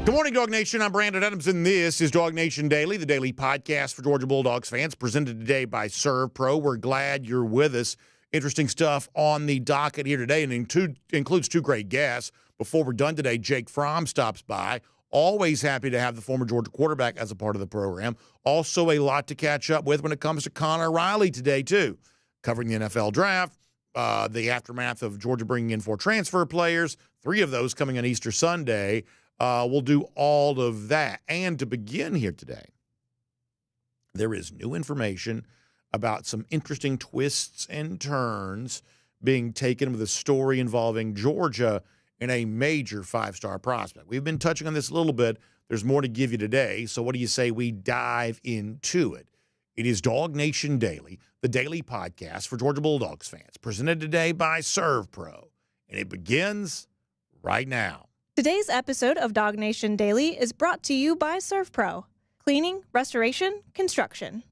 Good morning, Dog Nation. I'm Brandon Adams, and this is DawgNation Daily, the daily podcast for Georgia Bulldogs fans, presented today by ServPro. We're glad you're with us. Interesting stuff on the docket here today, and includes two great guests. Before we're done today, Jake Fromm stops by. Always happy to have the former Georgia quarterback as a part of the program. Also a lot to catch up with when it comes to Connor Riley today, too. Covering the NFL draft, the aftermath of Georgia bringing in 4 transfer players, 3 of those coming on Easter Sunday. We'll do all of that. And to begin here today, there is new information about some interesting twists and turns being taken with a story involving Georgia and a major 5-star prospect. We've been touching on this a little bit. There's more to give you today. So what do you say we dive into it? It is DawgNation Daily, the daily podcast for Georgia Bulldogs fans, presented today by ServPro. And it begins right now. Today's episode of DawgNation Daily is brought to you by ServPro. Cleaning, restoration, construction.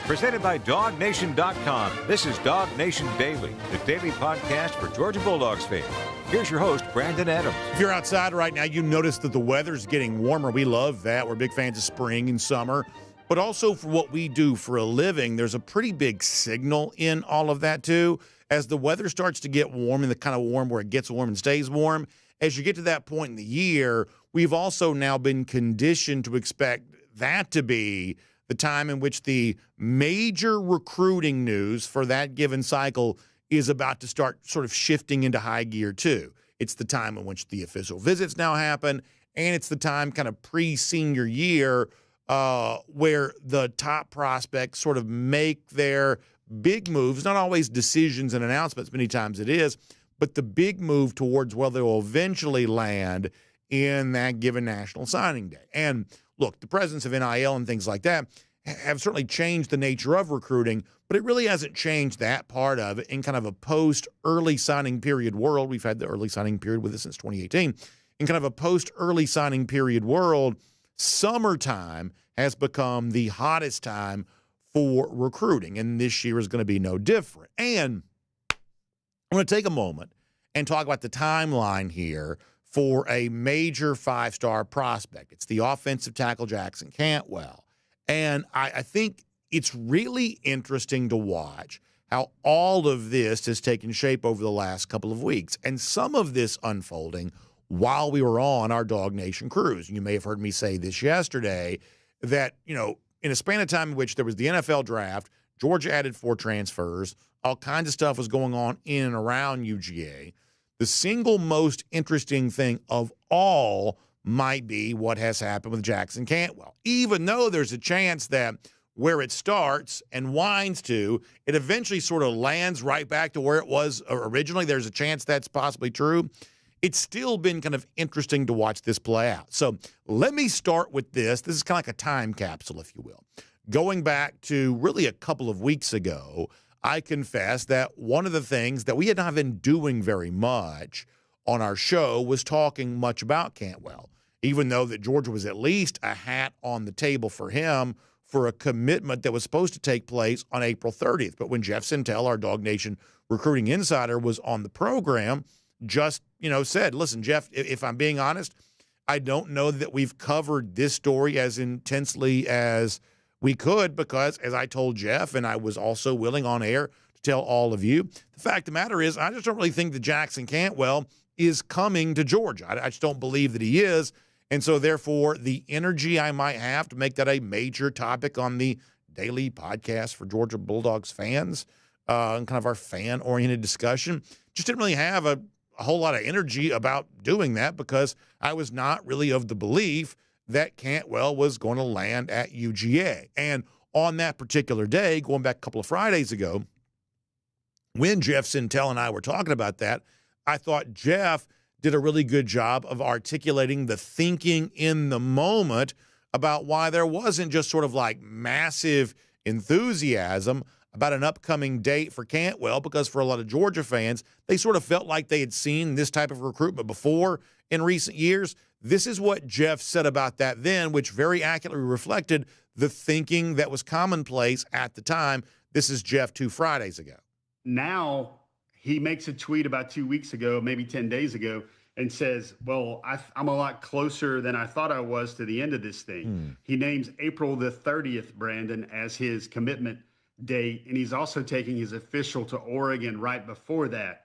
Presented by DawgNation.com. This is DawgNation Daily, the daily podcast for Georgia Bulldogs fans. Here's your host, Brandon Adams. If you're outside right now, you notice that the weather's getting warmer. We love that. We're big fans of spring and summer. But also for what we do for a living, there's a pretty big signal in all of that, too. As the weather starts to get warm, and the kind of warm where it gets warm and stays warm, as you get to that point in the year, we've also now been conditioned to expect that to be the time in which the major recruiting news for that given cycle is about to start sort of shifting into high gear, too. It's the time in which the official visits now happen, and it's the time kind of pre-senior year where the top prospects sort of make their big moves, not always decisions and announcements, many times it is, but the big move towards where they will eventually land in that given national signing day. And look, the presence of NIL and things like that have certainly changed the nature of recruiting, but it really hasn't changed that part of it in kind of a post-early signing period world. We've had the early signing period with us since 2018. In kind of a post-early signing period world, summertime has become the hottest time for recruiting, and this year is going to be no different. And I'm going to take a moment and talk about the timeline here for a major 5-star prospect. It's the offensive tackle Jackson Cantwell. And I think it's really interesting to watch how all of this has taken shape over the last couple of weeks, and some of this unfolding while we were on our DawgNation cruise. You may have heard me say this yesterday that, in a span of time in which there was the NFL draft, Georgia added 4 transfers, all kinds of stuff was going on in and around UGA. The single most interesting thing of all might be what has happened with Jackson Cantwell, even though there's a chance that where it starts and winds to, it eventually sort of lands right back to where it was originally. There's a chance that's possibly true. It's still been kind of interesting to watch this play out. So let me start with this. This is kind of like a time capsule, if you will. Going back to really a couple of weeks ago, I confess that one of the things that we had not been doing very much on our show was talking much about Cantwell, even though that Georgia was at least a hat on the table for him for a commitment that was supposed to take place on April 30th. But when Jeff Sintel, our DawgNation recruiting insider, was on the program, just, said, listen, Jeff, if I'm being honest, I don't know that we've covered this story as intensely as we could because, as I told Jeff, and I was also willing on air to tell all of you, the fact of the matter is I just don't really think that Jackson Cantwell is coming to Georgia. I just don't believe that he is. And so, therefore, the energy I might have to make that a major topic on the daily podcast for Georgia Bulldogs fans and kind of our fan-oriented discussion just didn't really have a whole lot of energy about doing that because I was not really of the belief that Cantwell was going to land at UGA. And on that particular day, going back a couple of Fridays ago, when Jeff Sintel and I were talking about that, I thought Jeff did a really good job of articulating the thinking in the moment about why there wasn't just sort of like massive enthusiasm about an upcoming date for Cantwell, because for a lot of Georgia fans, they sort of felt like they had seen this type of recruitment before in recent years. This is what Jeff said about that then, which very accurately reflected the thinking that was commonplace at the time. This is Jeff 2 Fridays ago. Now he makes a tweet about 2 weeks ago, maybe 10 days ago, and says, well, I'm a lot closer than I thought I was to the end of this thing. He names April the 30th, Brandon, as his commitment date, and he's also taking his official to Oregon right before that.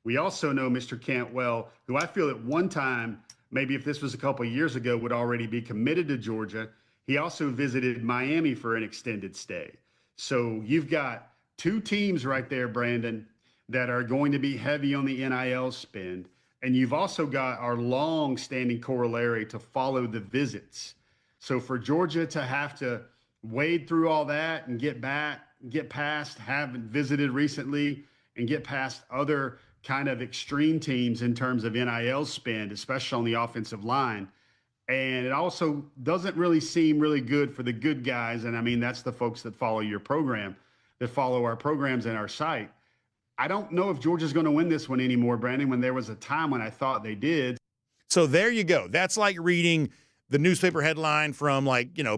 We also know Mr. Cantwell, who I feel at one time, maybe if this was a couple of years ago, would already be committed to Georgia. He also visited Miami for an extended stay. So you've got two teams right there, Brandon, that are going to be heavy on the NIL spend. And you've also got our long-standing corollary to follow the visits. So for Georgia to have to wade through all that and get past, haven't visited recently, and get past other kind of extreme teams in terms of NIL spend, especially on the offensive line. And it also doesn't really seem really good for the good guys. And I mean, that's the folks that follow your program, that follow our programs and our site. I don't know if Georgia's going to win this one anymore, Brandon, when there was a time when I thought they did. So there you go. That's like reading the newspaper headline from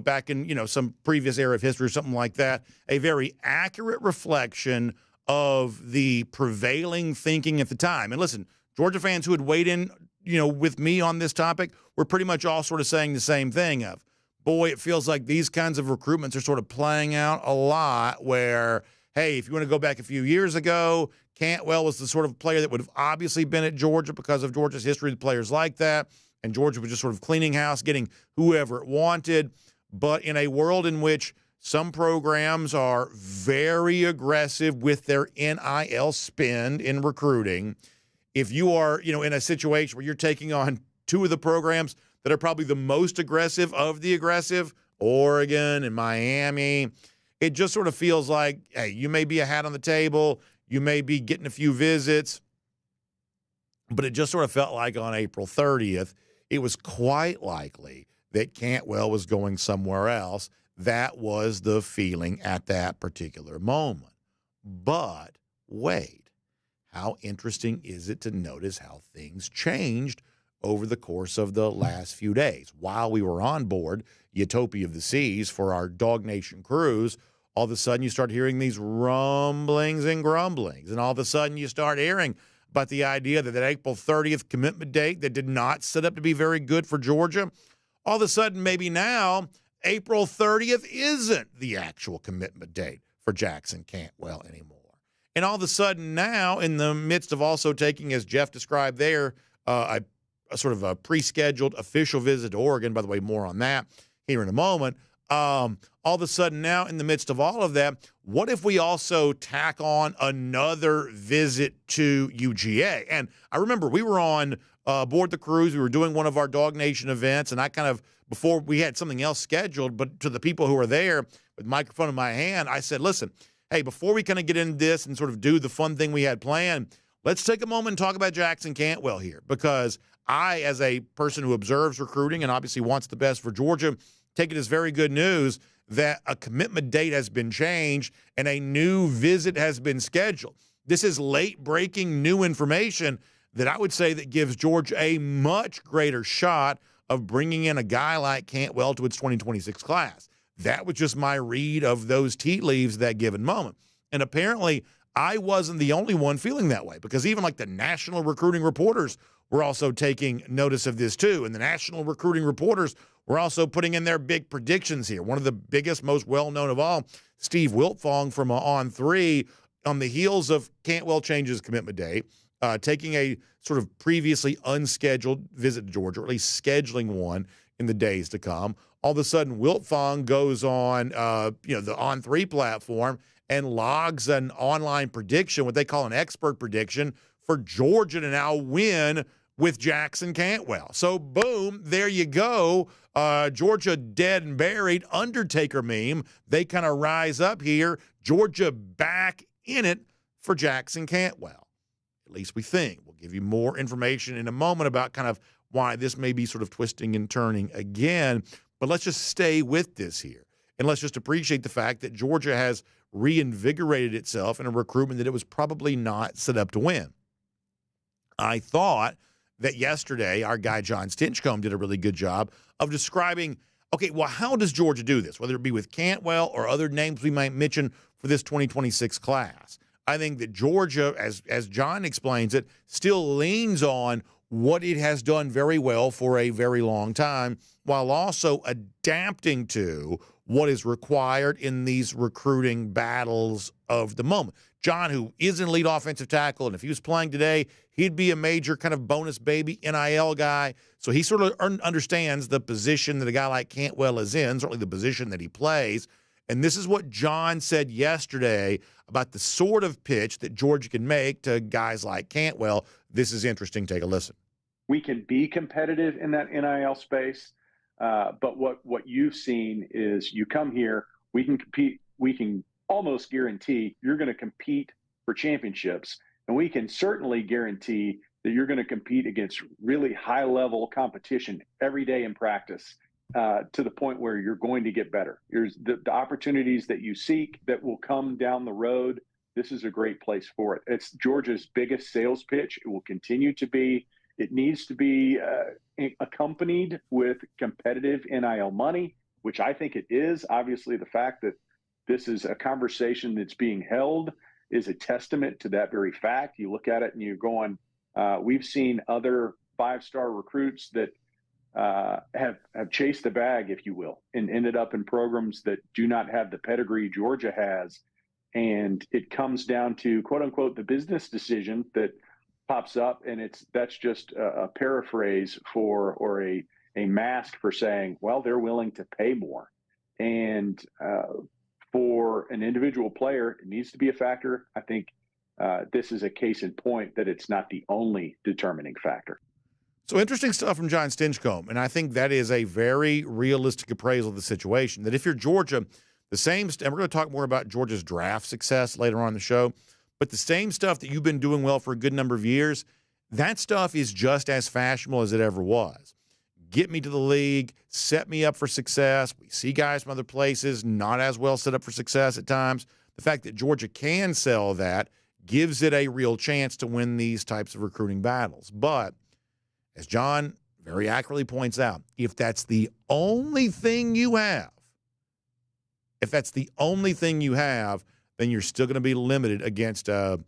back in, some previous era of history or something like that. A very accurate reflection of the prevailing thinking at the time. And listen, Georgia fans who had weighed in, with me on this topic, were pretty much all sort of saying the same thing of, boy, it feels like these kinds of recruitments are sort of playing out a lot where, hey, if you want to go back a few years ago, Cantwell was the sort of player that would have obviously been at Georgia because of Georgia's history with players like that, and Georgia was just sort of cleaning house, getting whoever it wanted. But in a world in which some programs are very aggressive with their NIL spend in recruiting, if you are, in a situation where you're taking on two of the programs that are probably the most aggressive of the aggressive, Oregon and Miami, it just sort of feels like, hey, you may be a hat on the table, you may be getting a few visits, but it just sort of felt like on April 30th, it was quite likely that Cantwell was going somewhere else. That was the feeling at that particular moment. But wait, how interesting is it to notice how things changed over the course of the last few days? While we were on board Utopia of the Seas for our DawgNation cruise, all of a sudden you start hearing these rumblings and grumblings, and all of a sudden you start hearing about the idea that April 30th commitment date that did not set up to be very good for Georgia, all of a sudden maybe now April 30th isn't the actual commitment date for Jackson Cantwell anymore. And all of a sudden now, in the midst of also taking, as Jeff described there, a sort of a pre-scheduled official visit to Oregon, by the way, more on that here in a moment, all of a sudden now, in the midst of all of that, what if we also tack on another visit to UGA? And I remember we were on board the cruise. We were doing one of our DawgNation events, and I kind of, before we had something else scheduled, but to the people who were there with microphone in my hand, I said, listen, hey, before we kind of get into this and sort of do the fun thing we had planned, let's take a moment and talk about Jackson Cantwell here, because I, as a person who observes recruiting and obviously wants the best for Georgia, take it as very good news that a commitment date has been changed and a new visit has been scheduled. This is late-breaking new information that I would say that gives Georgia a much greater shot of bringing in a guy like Cantwell to its 2026 class. That was just my read of those tea leaves that given moment. And apparently I wasn't the only one feeling that way, because even like the national recruiting reporters were also taking notice of this too. And the national recruiting reporters were also putting in their big predictions here. One of the biggest, most well-known of all, Steve Wiltfong from On3, on the heels of Cantwell changes commitment date, taking a sort of previously unscheduled visit to Georgia, or at least scheduling one in the days to come. All of a sudden, Wiltfong goes on, the On3 platform and logs an online prediction, what they call an expert prediction, for Georgia to now win with Jackson Cantwell. So, boom, there you go. Georgia dead and buried, Undertaker meme. They kind of rise up here. Georgia back in it for Jackson Cantwell. At least we think. We'll give you more information in a moment about kind of why this may be sort of twisting and turning again. But let's just stay with this here. And let's just appreciate the fact that Georgia has reinvigorated itself in a recruitment that it was probably not set up to win. I thought that yesterday our guy John Stinchcomb did a really good job of describing, okay, well, how does Georgia do this, whether it be with Cantwell or other names we might mention for this 2026 class? I think that Georgia, as John explains it, still leans on what it has done very well for a very long time, while also adapting to what is required in these recruiting battles of the moment. John, who is an elite offensive tackle, and if he was playing today, he'd be a major kind of bonus baby NIL guy. So he sort of understands the position that a guy like Cantwell is in, certainly the position that he plays. And this is what John said yesterday about the sort of pitch that Georgia can make to guys like Cantwell. This is interesting. Take a listen. We can be competitive in that NIL space, but what you've seen is you come here, we can compete, we can almost guarantee you're going to compete for championships, and we can certainly guarantee that you're going to compete against really high-level competition every day in practice to the point where you're going to get better. There's the opportunities that you seek that will come down the road. This is a great place for it. It's Georgia's biggest sales pitch. It will continue to be. It needs to be accompanied with competitive NIL money, which I think it is. Obviously, the fact that this is a conversation that's being held is a testament to that very fact. You look at it and you're going, we've seen other five-star recruits that have chased the bag, if you will, and ended up in programs that do not have the pedigree Georgia has. And it comes down to, quote unquote, the business decision that pops up, and that's just a paraphrase for, or a mask for saying, well, they're willing to pay more. And for an individual player, it needs to be a factor. I think this is a case in point that it's not the only determining factor. So interesting stuff from John Stinchcomb, and I think that is a very realistic appraisal of the situation, that if you're Georgia, the same – and we're going to talk more about Georgia's draft success later on in the show – but the same stuff that you've been doing well for a good number of years, that stuff is just as fashionable as it ever was. Get me to the league, set me up for success. We see guys from other places not as well set up for success at times. The fact that Georgia can sell that gives it a real chance to win these types of recruiting battles. But as John very accurately points out, if that's the only thing you have, then you're still going to be limited against a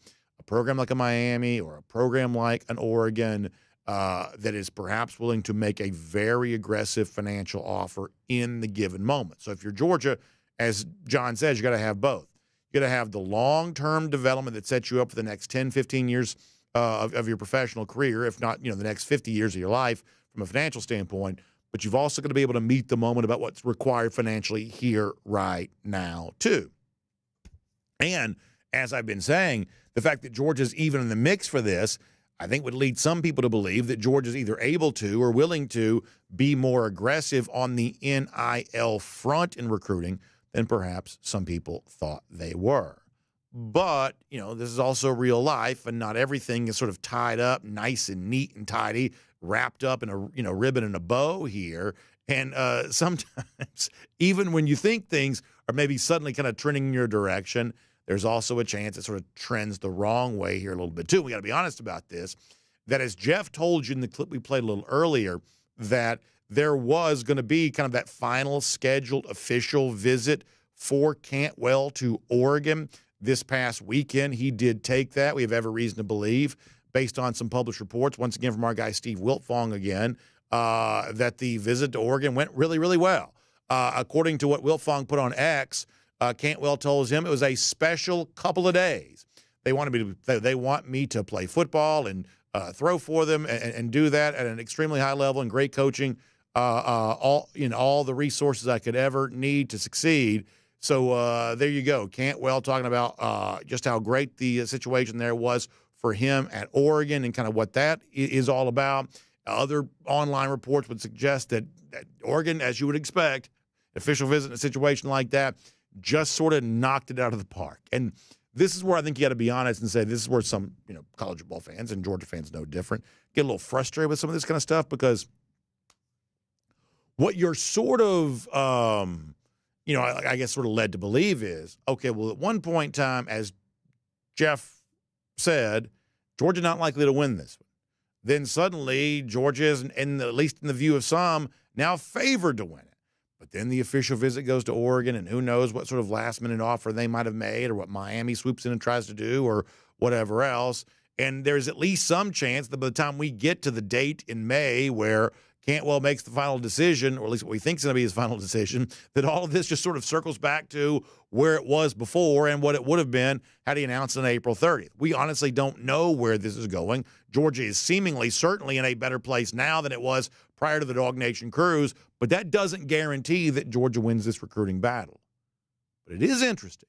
program like a Miami or a program like an Oregon that is perhaps willing to make a very aggressive financial offer in the given moment. So if you're Georgia, as John says, you got to have both. You got to have the long-term development that sets you up for the next 10, 15 years of your professional career, if not, the next 50 years of your life from a financial standpoint. But you've also got to be able to meet the moment about what's required financially here right now, too. And as I've been saying, the fact that Georgia's even in the mix for this, I think would lead some people to believe that Georgia's either able to or willing to be more aggressive on the NIL front in recruiting than perhaps some people thought they were. But, this is also real life, and not everything is sort of tied up nice and neat and tidy, wrapped up in a ribbon and a bow here. And sometimes, even when you think things are maybe suddenly kind of trending in your direction, there's also a chance it sort of trends the wrong way here a little bit, too. We got to be honest about this, that as Jeff told you in the clip we played a little earlier, that there was going to be kind of that final scheduled official visit for Cantwell to Oregon this past weekend. He did take that. We have every reason to believe, based on some published reports, once again from our guy Steve Wiltfong again, that the visit to Oregon went really, really well. According to what Wiltfong put on X, Cantwell tells him it was a special couple of days. They want me to play football and throw for them and do that at an extremely high level and great coaching, all the resources I could ever need to succeed. So there you go. Cantwell talking about just how great the situation there was for him at Oregon and kind of what that is all about. Other online reports would suggest that Oregon, as you would expect, official visit in a situation like that, just sort of knocked it out of the park. And this is where I think you got to be honest and say this is where some college football fans and Georgia fans no different get a little frustrated with some of this kind of stuff, because what you're sort of I guess sort of led to believe is, okay, well, at one point in time, as Jeff said, Georgia not likely to win this one. Then suddenly Georgia is, at least in the view of some, now favored to win it. But then the official visit goes to Oregon, and who knows what sort of last-minute offer they might have made or what Miami swoops in and tries to do or whatever else. And there's at least some chance that by the time we get to the date in May where Cantwell makes the final decision, or at least what we think is going to be his final decision, that all of this just sort of circles back to where it was before and what it would have been had he announced on April 30th. We honestly don't know where this is going. Georgia is certainly in a better place now than it was prior to the DawgNation cruise, but that doesn't guarantee that Georgia wins this recruiting battle. But it is interesting.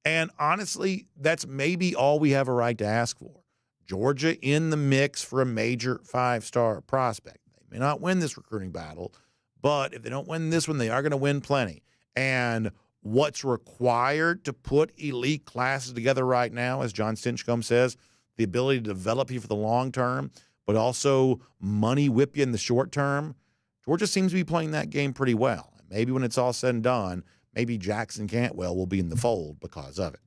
And honestly, that's maybe all we have a right to ask for. Georgia in the mix for a major 5-star prospect. They may not win this recruiting battle, but if they don't win this one, they are going to win plenty. And what's required to put elite classes together right now, as John Stinchcomb says, the ability to develop you for the long term, but also money whip you in the short term. Georgia seems to be playing that game pretty well. Maybe when it's all said and done, maybe Jackson Cantwell will be in the fold because of it.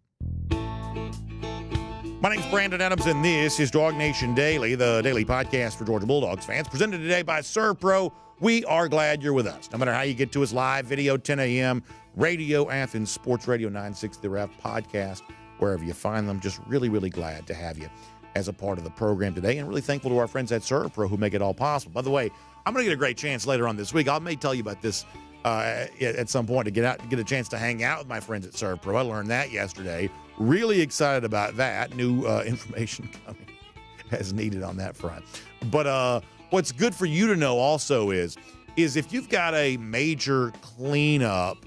My name's Brandon Adams, and this is DawgNation Daily, the daily podcast for Georgia Bulldogs fans, presented today by ServPro. We are glad you're with us. No matter how you get to us, live, video, 10 a.m., Radio Athens, Sports Radio 960 Ref, podcast, wherever you find them. Just really, really glad to have you as a part of the program today, and really thankful to our friends at ServPro who make it all possible. By the way, I'm going to get a great chance later on this week. I may tell you about this at some point to get a chance to hang out with my friends at ServPro. I learned that yesterday. Really excited about that. New information coming as needed on that front. But what's good for you to know also is if you've got a major cleanup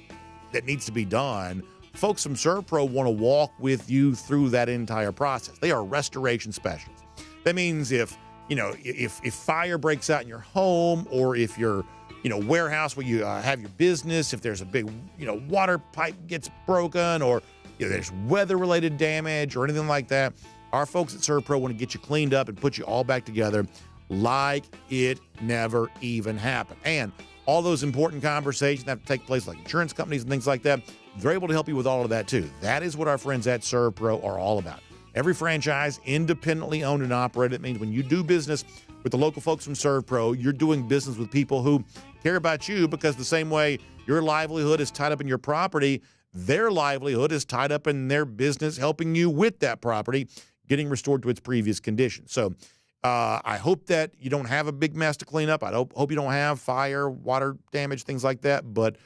that needs to be done, folks from ServPro want to walk with you through that entire process. They are restoration specialists. That means if fire breaks out in your home, or if your warehouse where you have your business, if there's a big water pipe gets broken, or there's weather-related damage or anything like that, our folks at ServPro want to get you cleaned up and put you all back together like it never even happened. And all those important conversations that have to take place, like insurance companies and things like that, they're able to help you with all of that too. That is what our friends at ServPro are all about. Every franchise, independently owned and operated. It means when you do business with the local folks from ServPro, you're doing business with people who care about you, because the same way your livelihood is tied up in your property, their livelihood is tied up in their business, helping you with that property getting restored to its previous condition. So I hope that you don't have a big mess to clean up. I hope you don't have fire, water damage, things like that. But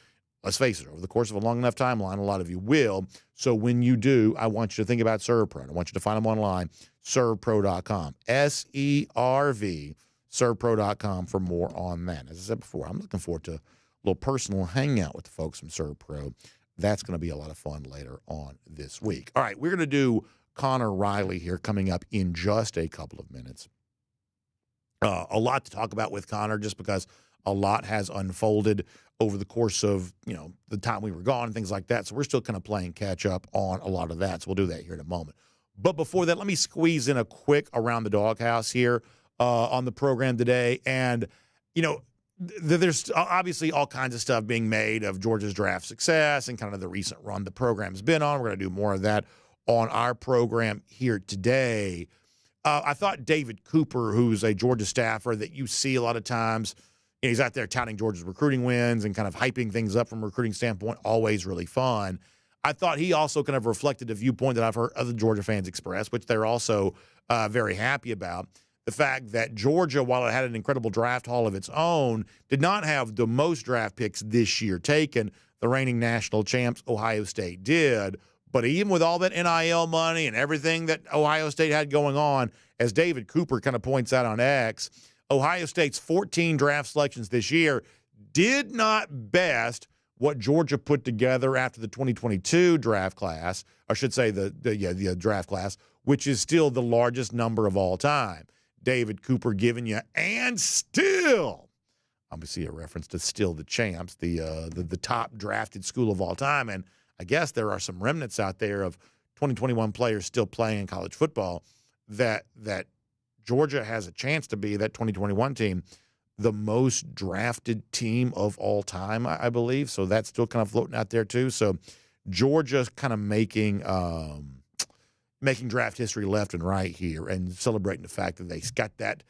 let's face it, over the course of a long enough timeline, a lot of you will. So when you do, I want you to think about ServPro. I want you to find them online, servpro.com, SERV, servpro.com for more on that. As I said before, I'm looking forward to a little personal hangout with the folks from ServPro. That's going to be a lot of fun later on this week. All right, we're going to do Connor Riley here coming up in just a couple of minutes. A lot to talk about with Connor, just because a lot has unfolded over the course of, the time we were gone and things like that. So we're still kind of playing catch up on a lot of that. So we'll do that here in a moment. But before that, let me squeeze in a quick Around the Doghouse here on the program today. And, there's obviously all kinds of stuff being made of Georgia's draft success and kind of the recent run the program's been on. We're going to do more of that on our program here today. I thought David Cooper, who's a Georgia staffer that you see a lot of times, he's out there touting Georgia's recruiting wins and kind of hyping things up from a recruiting standpoint, always really fun. I thought he also kind of reflected a viewpoint that I've heard other Georgia fans express, which they're also very happy about. The fact that Georgia, while it had an incredible draft haul of its own, did not have the most draft picks this year taken. The reigning national champs, Ohio State, did. But even with all that NIL money and everything that Ohio State had going on, as David Cooper kind of points out on X, Ohio State's 14 draft selections this year did not best what Georgia put together after the 2022 draft class, I should say the draft class, which is still the largest number of all time. David Cooper giving you, and still, obviously a reference to still the champs, the top drafted school of all time. And I guess there are some remnants out there of 2021 players still playing college football that Georgia has a chance to be, that 2021 team, the most drafted team of all time, I believe. So that's still kind of floating out there too. So Georgia's kind of making draft history left and right here, and celebrating the fact that they got that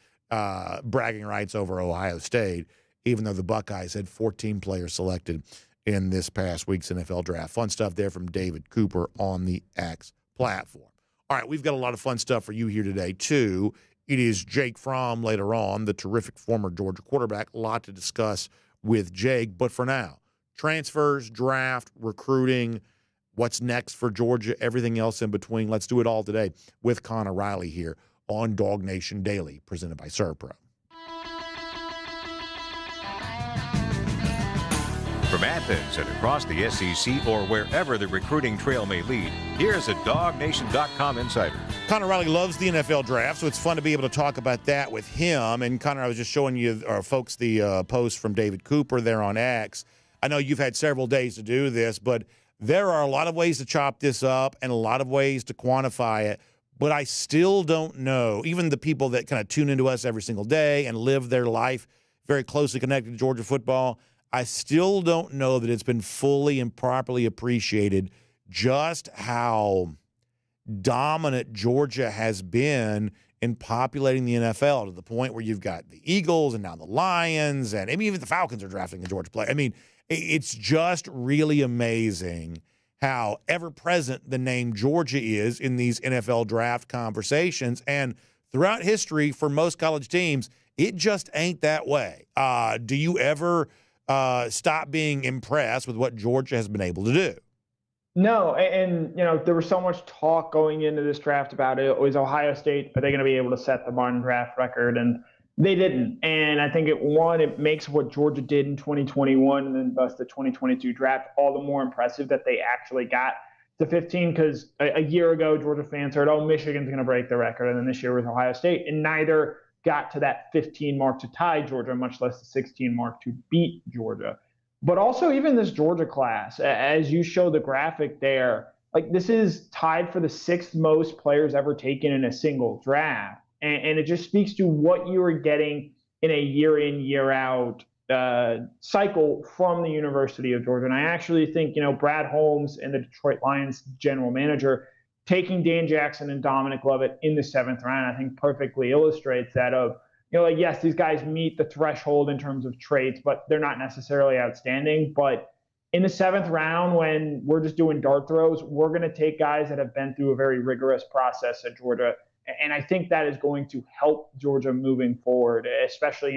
bragging rights over Ohio State, even though the Buckeyes had 14 players selected in this past week's NFL draft. Fun stuff there from David Cooper on the X platform. All right, we've got a lot of fun stuff for you here today, too. It is Jake Fromm later on, the terrific former Georgia quarterback. A lot to discuss with Jake. But for now, transfers, draft, recruiting, what's next for Georgia, everything else in between. Let's do it all today with Connor Riley here on DawgNation Daily, presented by ServPro. From Athens and across the SEC or wherever the recruiting trail may lead, here's a DawgNation.com insider. Connor Riley loves the NFL draft, so it's fun to be able to talk about that with him. And Connor, I was just showing you, folks, the post from David Cooper there on X. I know you've had several days to do this, but there are a lot of ways to chop this up and a lot of ways to quantify it. But I still don't know, even the people that kind of tune into us every single day and live their life very closely connected to Georgia football, I still don't know that it's been fully and properly appreciated just how dominant Georgia has been in populating the NFL to the point where you've got the Eagles and now the Lions and maybe even the Falcons are drafting a Georgia player. I mean, it's just really amazing how ever-present the name Georgia is in these NFL draft conversations. And throughout history, for most college teams, it just ain't that way. Do you ever stop being impressed with what Georgia has been able to do? No, and there was so much talk going into this draft about it. Was Ohio State, are they going to be able to set the modern draft record? And they didn't. And I think it makes what Georgia did in 2021 and then thus the 2022 draft all the more impressive that they actually got to 15, because a year ago, Georgia fans heard, oh, Michigan's going to break the record. And then this year was Ohio State. And neither got to that 15 mark to tie Georgia, much less the 16 mark to beat Georgia. But also even this Georgia class, as you show the graphic there, like this is tied for the 6th most players ever taken in a single draft. And it just speaks to what you are getting in a year in, year out cycle from the University of Georgia. And I actually think, Brad Holmes and the Detroit Lions general manager taking Dan Jackson and Dominic Lovett in the 7th round, I think perfectly illustrates that of, yes, these guys meet the threshold in terms of traits, but they're not necessarily outstanding. But in the 7th round, when we're just doing dart throws, we're going to take guys that have been through a very rigorous process at Georgia. And I think that is going to help Georgia moving forward, especially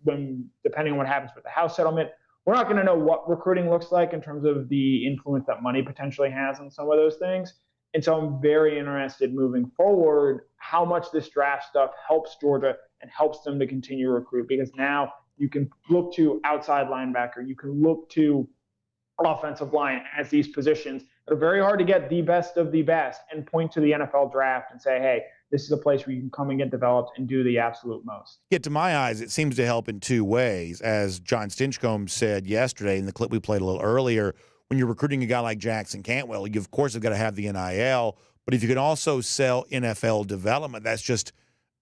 depending on what happens with the House settlement. We're not going to know what recruiting looks like in terms of the influence that money potentially has on some of those things. And so I'm very interested moving forward how much this draft stuff helps Georgia and helps them to continue to recruit, because now you can look to outside linebacker, you can look to offensive line as these positions that are very hard to get the best of the best, and point to the NFL draft and say, hey, this is a place where you can come and get developed and do the absolute most. Yeah, to my eyes, it seems to help in two ways. As John Stinchcomb said yesterday in the clip we played a little earlier, when you're recruiting a guy like Jackson Cantwell, you, of course, have got to have the NIL. But if you can also sell NFL development, that's just,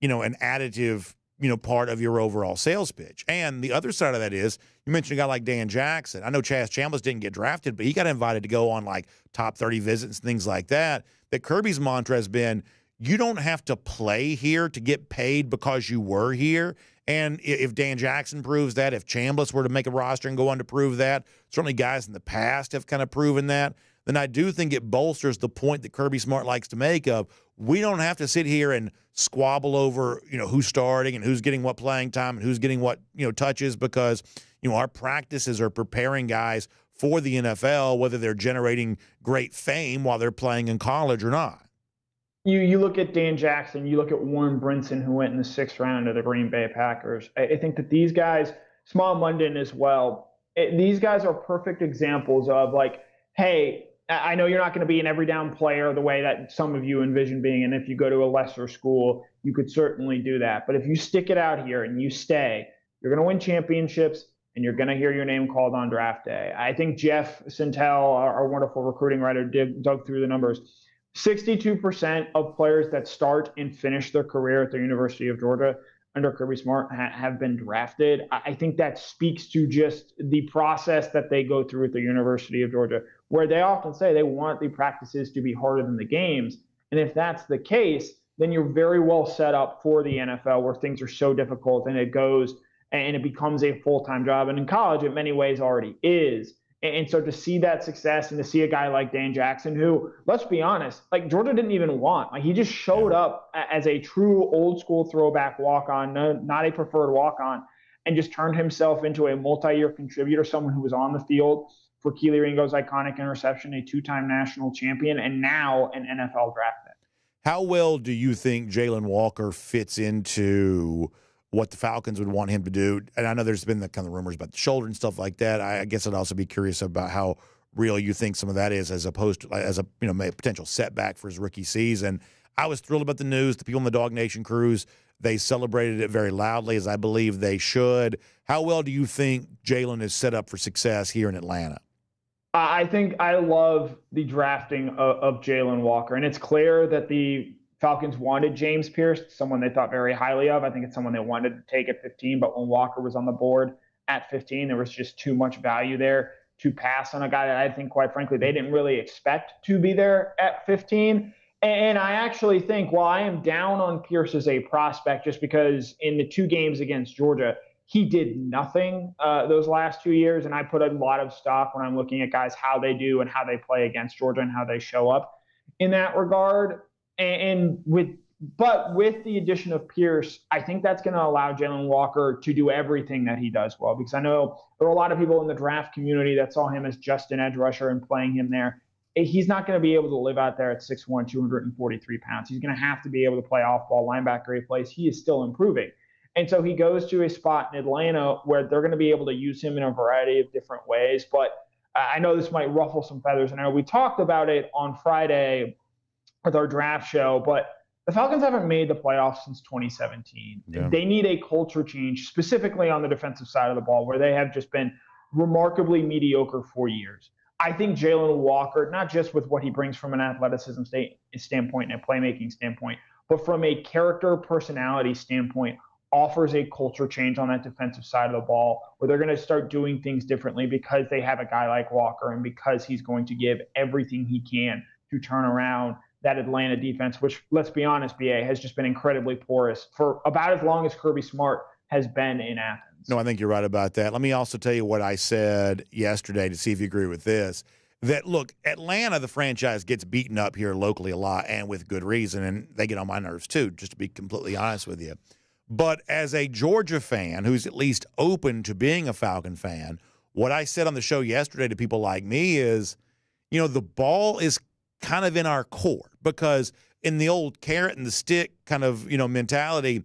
an additive, part of your overall sales pitch. And the other side of that is, you mentioned a guy like Dan Jackson. I know Chaz Chambliss didn't get drafted, but he got invited to go on like top 30 visits and things like that. That Kirby's mantra has been, you don't have to play here to get paid because you were here. And if Dan Jackson proves that, if Chambliss were to make a roster and go on to prove that, certainly guys in the past have kind of proven that, then I do think it bolsters the point that Kirby Smart likes to make of, we don't have to sit here and squabble over, who's starting and who's getting what playing time and who's getting what, touches, because, our practices are preparing guys for the NFL, whether they're generating great fame while they're playing in college or not. You look at Dan Jackson, you look at Warren Brinson, who went in the 6th round of the Green Bay Packers. I think that these guys, Small London as well, these guys are perfect examples of like, hey, I know you're not going to be an every down player the way that some of you envision being. And if you go to a lesser school, you could certainly do that. But if you stick it out here and you stay, you're going to win championships and you're going to hear your name called on draft day. I think Jeff Sintel, our wonderful recruiting writer, dug through the numbers. 62% of players that start and finish their career at the University of Georgia under Kirby Smart have been drafted. I think that speaks to just the process that they go through at the University of Georgia, where they often say they want the practices to be harder than the games. And if that's the case, then you're very well set up for the NFL, where things are so difficult and it goes and it becomes a full-time job. And in college, in many ways already is. And so to see that success and to see a guy like Dan Jackson, who, let's be honest, like Georgia didn't even want, like he just showed up as a true old school throwback walk-on, not a preferred walk-on, and just turned himself into a multi-year contributor, someone who was on the field for Keely Ringo's iconic interception, a two-time national champion, and now an NFL draft pick. How well do you think Jalen Walker fits into what the Falcons would want him to do? And I know there's been the kind of rumors about the shoulder and stuff like that. I guess I'd also be curious about how real you think some of that is, as opposed to as a potential setback for his rookie season. I was thrilled about the news. The people on the Dog Nation cruise, they celebrated it very loudly, as I believe they should. How well do you think Jalen is set up for success here in Atlanta? I think I love the drafting of Jalen Walker, and it's clear that the Falcons wanted James Pierce, someone they thought very highly of. I think it's someone they wanted to take at 15, but when Walker was on the board at 15, there was just too much value there to pass on a guy that I think, quite frankly, they didn't really expect to be there at 15. And I actually think, while I am down on Pierce as a prospect, just because in the 2 games against Georgia, he did nothing those last 2 years, and I put a lot of stock when I'm looking at guys, how they do and how they play against Georgia and how they show up in that regard. But with the addition of Pierce, I think that's going to allow Jalen Walker to do everything that he does well, because I know there are a lot of people in the draft community that saw him as just an edge rusher and playing him there. He's not going to be able to live out there at 6'1", 243 pounds. He's going to have to be able to play off-ball linebacker he plays. He is still improving. And so he goes to a spot in Atlanta where they're going to be able to use him in a variety of different ways. But I know this might ruffle some feathers. And I know we talked about it on Friday with our draft show, but the Falcons haven't made the playoffs since 2017. Yeah. They need a culture change, specifically on the defensive side of the ball, where they have just been remarkably mediocre for years. I think Jalen Walker, not just with what he brings from an athleticism standpoint and a playmaking standpoint, but from a character personality standpoint, offers a culture change on that defensive side of the ball, where they're going to start doing things differently because they have a guy like Walker and because he's going to give everything he can to turn around that Atlanta defense, which, let's be honest, BA, has just been incredibly porous for about as long as Kirby Smart has been in Athens. No, I think you're right about that. Let me also tell you what I said yesterday to see if you agree with this. That, look, Atlanta, the franchise, gets beaten up here locally a lot, and with good reason, and they get on my nerves too, just to be completely honest with you. But as a Georgia fan who's at least open to being a Falcon fan, what I said on the show yesterday to people like me is, the ball is kind of in our core, because in the old carrot and the stick kind of, mentality,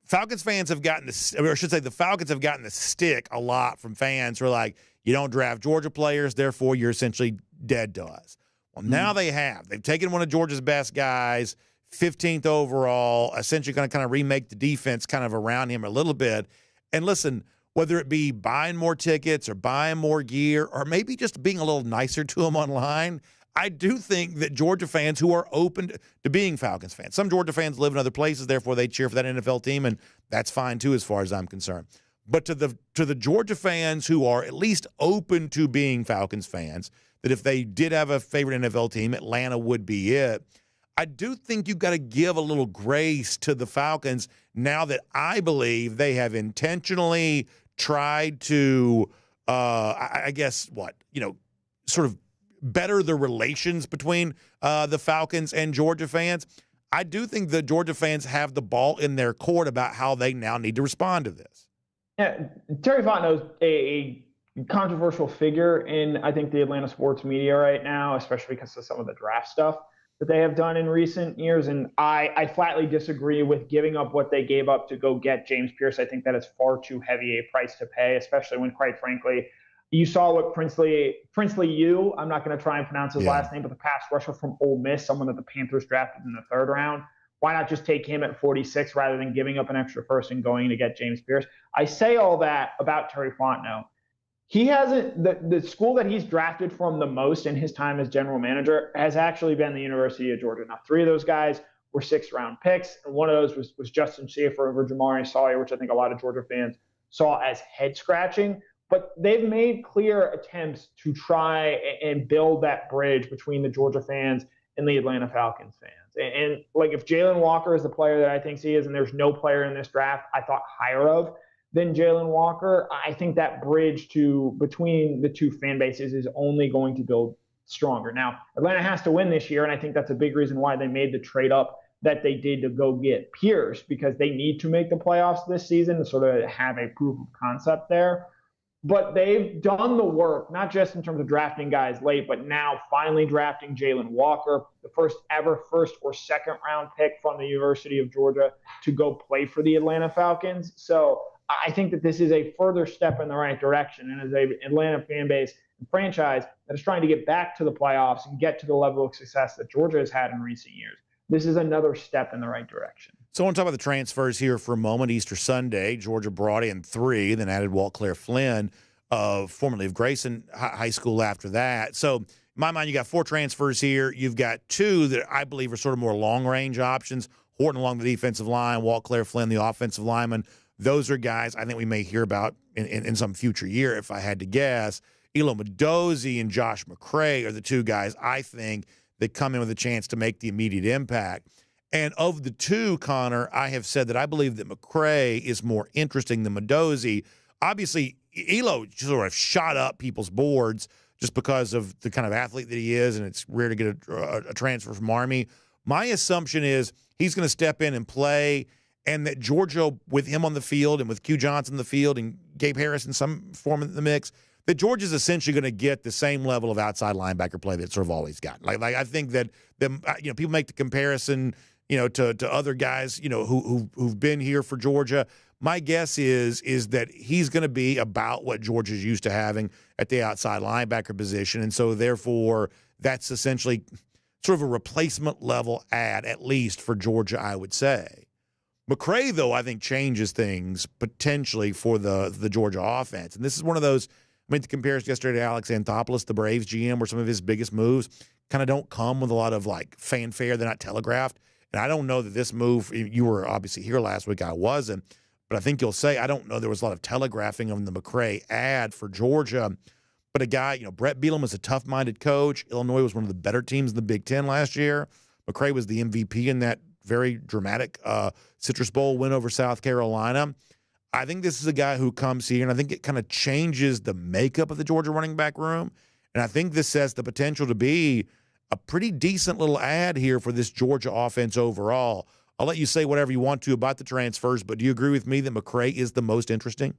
Falcons fans have gotten this, or I should say the Falcons have gotten the stick a lot from fans who are like, you don't draft Georgia players, therefore you're essentially dead to us. Well, now they have. They've taken one of Georgia's best guys, 15th overall, essentially going to kind of remake the defense kind of around him a little bit. And listen, whether it be buying more tickets or buying more gear or maybe just being a little nicer to him online, I do think that Georgia fans who are open to being Falcons fans, some Georgia fans live in other places, therefore they cheer for that NFL team, and that's fine too as far as I'm concerned. But to the Georgia fans who are at least open to being Falcons fans, that if they did have a favorite NFL team, Atlanta would be it. I do think you've got to give a little grace to the Falcons now that I believe they have intentionally tried to, sort of better the relations between the Falcons and Georgia fans. I do think the Georgia fans have the ball in their court about how they now need to respond to this. Yeah, Terry Fontenot's a controversial figure in, I think, the Atlanta sports media right now, especially because of some of the draft stuff that they have done in recent years. And I flatly disagree with giving up what they gave up to go get James Pierce. I think that is far too heavy a price to pay, especially when, quite frankly, you saw what Princely U, I'm not going to try and pronounce his last name, but the pass rusher from Ole Miss, someone that the Panthers drafted in the 3rd round. Why not just take him at 46 rather than giving up an extra first and going to get James Pierce? I say all that about Terry Fontenot. He hasn't, the school that he's drafted from the most in his time as general manager has actually been the University of Georgia. Now, 3 of those guys were 6th-round picks, and one of those was Justin Schaefer over Jamari Sawyer, which I think a lot of Georgia fans saw as head-scratching. But they've made clear attempts to try and build that bridge between the Georgia fans and the Atlanta Falcons fans. And like, if Jalen Walker is the player that I think he is, and there's no player in this draft I thought higher of than Jalen Walker, I think that bridge between the two fan bases is only going to build stronger. Now, Atlanta has to win this year, and I think that's a big reason why they made the trade up that they did to go get Pierce, because they need to make the playoffs this season to sort of have a proof of concept there. But they've done the work, not just in terms of drafting guys late, but now finally drafting Jalen Walker, the first ever first or second round pick from the University of Georgia to go play for the Atlanta Falcons. So I think that this is a further step in the right direction. And as an Atlanta fan base and franchise that is trying to get back to the playoffs and get to the level of success that Georgia has had in recent years, this is another step in the right direction. So I want to talk about the transfers here for a moment. Easter Sunday, Georgia brought in 3, then added Walt Claire Flynn, formerly of Grayson High School after that. So in my mind, you got 4 transfers here. You've got 2 that I believe are sort of more long-range options. Horton along the defensive line, Walt Claire Flynn, the offensive lineman. Those are guys I think we may hear about in some future year, if I had to guess. Elo Mendoza and Josh McCray are the 2 guys I think that come in with a chance to make the immediate impact. And of the 2, Connor, I have said that I believe that McCray is more interesting than Mendoza. Obviously, Elo sort of shot up people's boards just because of the kind of athlete that he is, and it's rare to get a transfer from Army. My assumption is he's going to step in and play, and that Georgia, with him on the field and with Q Johnson in the field and Gabe Harris in some form of the mix, that Georgia's essentially going to get the same level of outside linebacker play that it's sort of always got. Like I think that people make the comparison, to other guys, who've been here for Georgia. My guess is that he's going to be about what Georgia's used to having at the outside linebacker position, and so therefore that's essentially sort of a replacement level add, at least for Georgia, I would say. McCray, though, I think changes things potentially for the Georgia offense, and this is one of those. I made the comparison yesterday to Alex Anthopoulos, the Braves GM, where some of his biggest moves kind of don't come with a lot of fanfare. They're not telegraphed. And I don't know that this move, you were obviously here last week, I wasn't, but I think you'll say, I don't know there was a lot of telegraphing of the McCray ad for Georgia. But a guy, Brett Bielema was a tough-minded coach. Illinois was one of the better teams in the Big Ten last year. McCray was the MVP in that very dramatic Citrus Bowl win over South Carolina. I think this is a guy who comes here, and I think it kind of changes the makeup of the Georgia running back room. And I think this has the potential to be a pretty decent little ad here for this Georgia offense overall. I'll let you say whatever you want to about the transfers, but do you agree with me that McCray is the most interesting?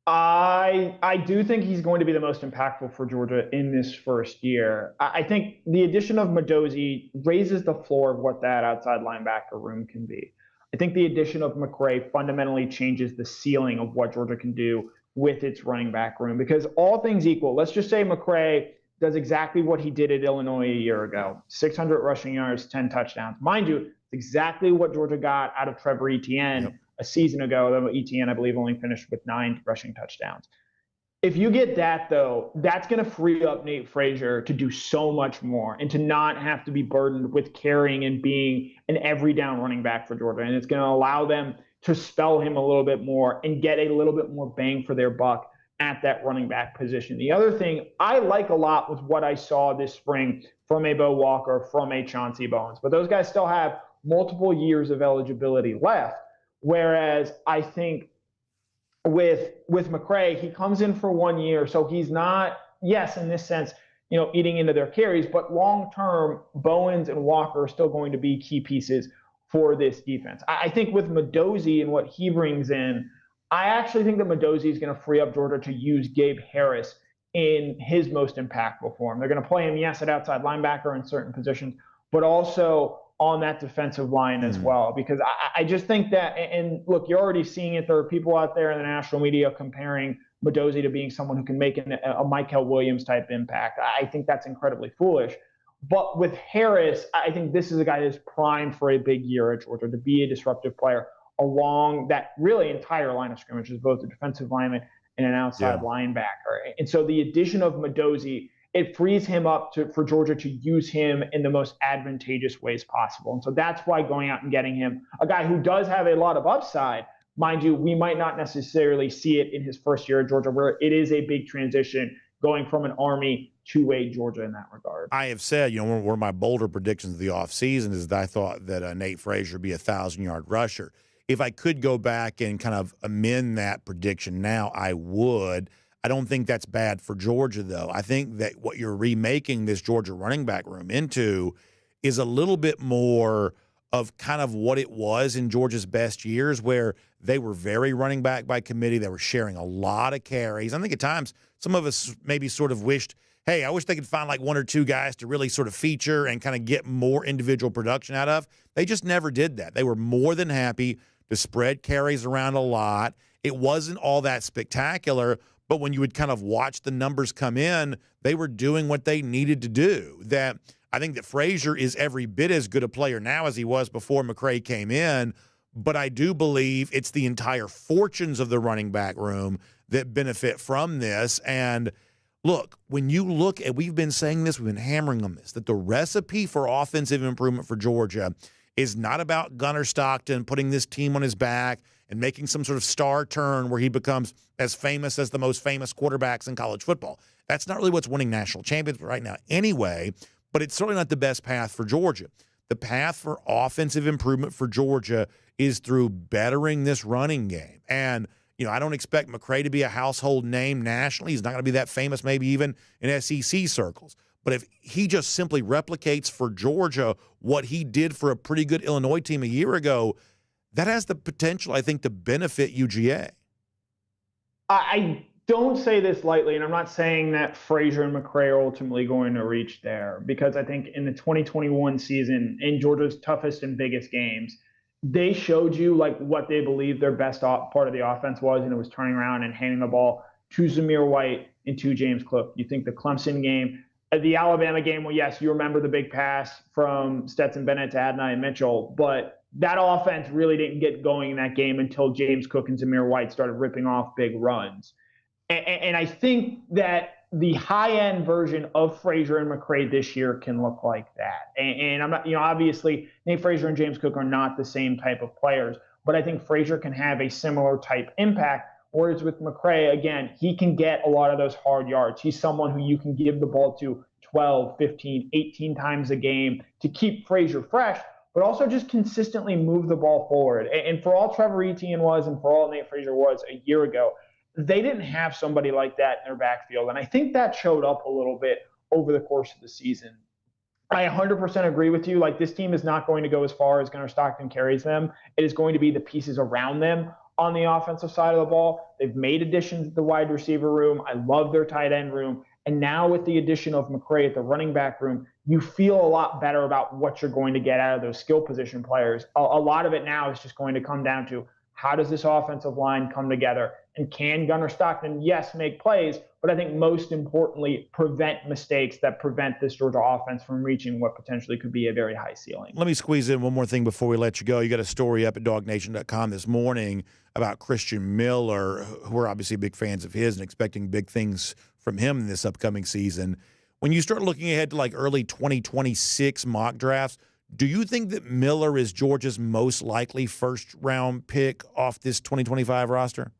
I do think he's going to be the most impactful for Georgia in this first year. I think the addition of Mendoza raises the floor of what that outside linebacker room can be. I think the addition of McCray fundamentally changes the ceiling of what Georgia can do with its running back room, because all things equal, let's just say McCray does exactly what he did at Illinois a year ago, 600 rushing yards, 10 touchdowns. Mind you, exactly what Georgia got out of Trevor Etienne a season ago, though Etienne, I believe, only finished with 9 rushing touchdowns. If you get that, though, that's going to free up Nate Frazier to do so much more and to not have to be burdened with carrying and being an every down running back for Georgia. And it's going to allow them to spell him a little bit more and get a little bit more bang for their buck at that running back position. The other thing I like a lot was what I saw this spring from a Bo Walker, from a Chauncey Bowens. But those guys still have multiple years of eligibility left. Whereas I think with McCray, he comes in for 1 year, so he's not, yes, in this sense, eating into their carries, but long-term, Bowens and Walker are still going to be key pieces for this defense. I think with Mendoza and what he brings in, I actually think that Mendoza is going to free up Georgia to use Gabe Harris in his most impactful form. They're going to play him, yes, at outside linebacker in certain positions, but also on that defensive line as well, because I just think that, and look, you're already seeing it. There are people out there in the national media comparing Mendoza to being someone who can make a Michael Williams type impact. I think that's incredibly foolish. But with Harris, I think this is a guy that's primed for a big year at Georgia to be a disruptive player along that really entire line of scrimmage, as both a defensive lineman and an outside linebacker. And so the addition of Mendoza, it frees him up for Georgia to use him in the most advantageous ways possible. And so that's why going out and getting him, a guy who does have a lot of upside, mind you, we might not necessarily see it in his first year at Georgia, where it is a big transition going from an Army to a Georgia in that regard. I have said, one of my bolder predictions of the offseason is that I thought that Nate Frazier would be a 1,000-yard rusher. if I could go back and kind of amend that prediction now, I would. I don't think that's bad for Georgia, though. I think that what you're remaking this Georgia running back room into is a little bit more of kind of what it was in Georgia's best years, where they were very running back by committee. They were sharing a lot of carries. I think at times some of us maybe sort of wished, hey, I wish they could find like one or two guys to really sort of feature and kind of get more individual production out of. They just never did that. They were more than happy to spread carries around a lot. It wasn't all that spectacular, but when you would kind of watch the numbers come in, they were doing what they needed to do. That I think that Frazier is every bit as good a player now as he was before McCray came in, but I do believe it's the entire fortunes of the running back room that benefit from this. And look, when you look at, we've been saying this, we've been hammering on this, that the recipe for offensive improvement for Georgia is not about Gunnar Stockton putting this team on his back and making some sort of star turn where he becomes as famous as the most famous quarterbacks in college football. That's not really what's winning national championships right now anyway, but it's certainly not the best path for Georgia. The path for offensive improvement for Georgia is through bettering this running game. And, you know, I don't expect McCray to be a household name nationally. He's not going to be that famous maybe even in SEC circles. But if he just simply replicates for Georgia what he did for a pretty good Illinois team a year ago, that has the potential, I think, to benefit UGA. I don't say this lightly, and I'm not saying that Frazier and McCray are ultimately going to reach there, because I think in the 2021 season, in Georgia's toughest and biggest games, they showed you like what they believed their best part of the offense was, and it was turning around and handing the ball to Zamir White and to James Cook. You think the Clemson game, the Alabama game, well, yes, you remember the big pass from Stetson Bennett to Adonai Mitchell, but that offense really didn't get going in that game until James Cook and Zamir White started ripping off big runs. And I think that the high-end version of Frazier and McCray this year can look like that. And I'm not, obviously Nate Frazier and James Cook are not the same type of players, but I think Frazier can have a similar type impact. Whereas with McCray, again, he can get a lot of those hard yards. He's someone who you can give the ball to 12, 15, 18 times a game to keep Frazier fresh, but also just consistently move the ball forward. And for all Trevor Etienne was and for all Nate Frazier was a year ago, they didn't have somebody like that in their backfield. And I think that showed up a little bit over the course of the season. I 100% agree with you. Like, this team is not going to go as far as Gunnar Stockton carries them. It is going to be the pieces around them on the offensive side of the ball. They've made additions at the wide receiver room. I love their tight end room. And now with the addition of McCray at the running back room, you feel a lot better about what you're going to get out of those skill position players. A lot of it now is just going to come down to, how does this offensive line come together? And can Gunnar Stockton, yes, make plays, but I think most importantly, prevent mistakes that prevent this Georgia offense from reaching what potentially could be a very high ceiling. Let me squeeze in one more thing before we let you go. You got a story up at DawgNation.com this morning about Christian Miller, who are obviously big fans of his and expecting big things from him in this upcoming season. When you start looking ahead to like early 2026 mock drafts, do you think that Miller is Georgia's most likely first-round pick off this 2025 roster?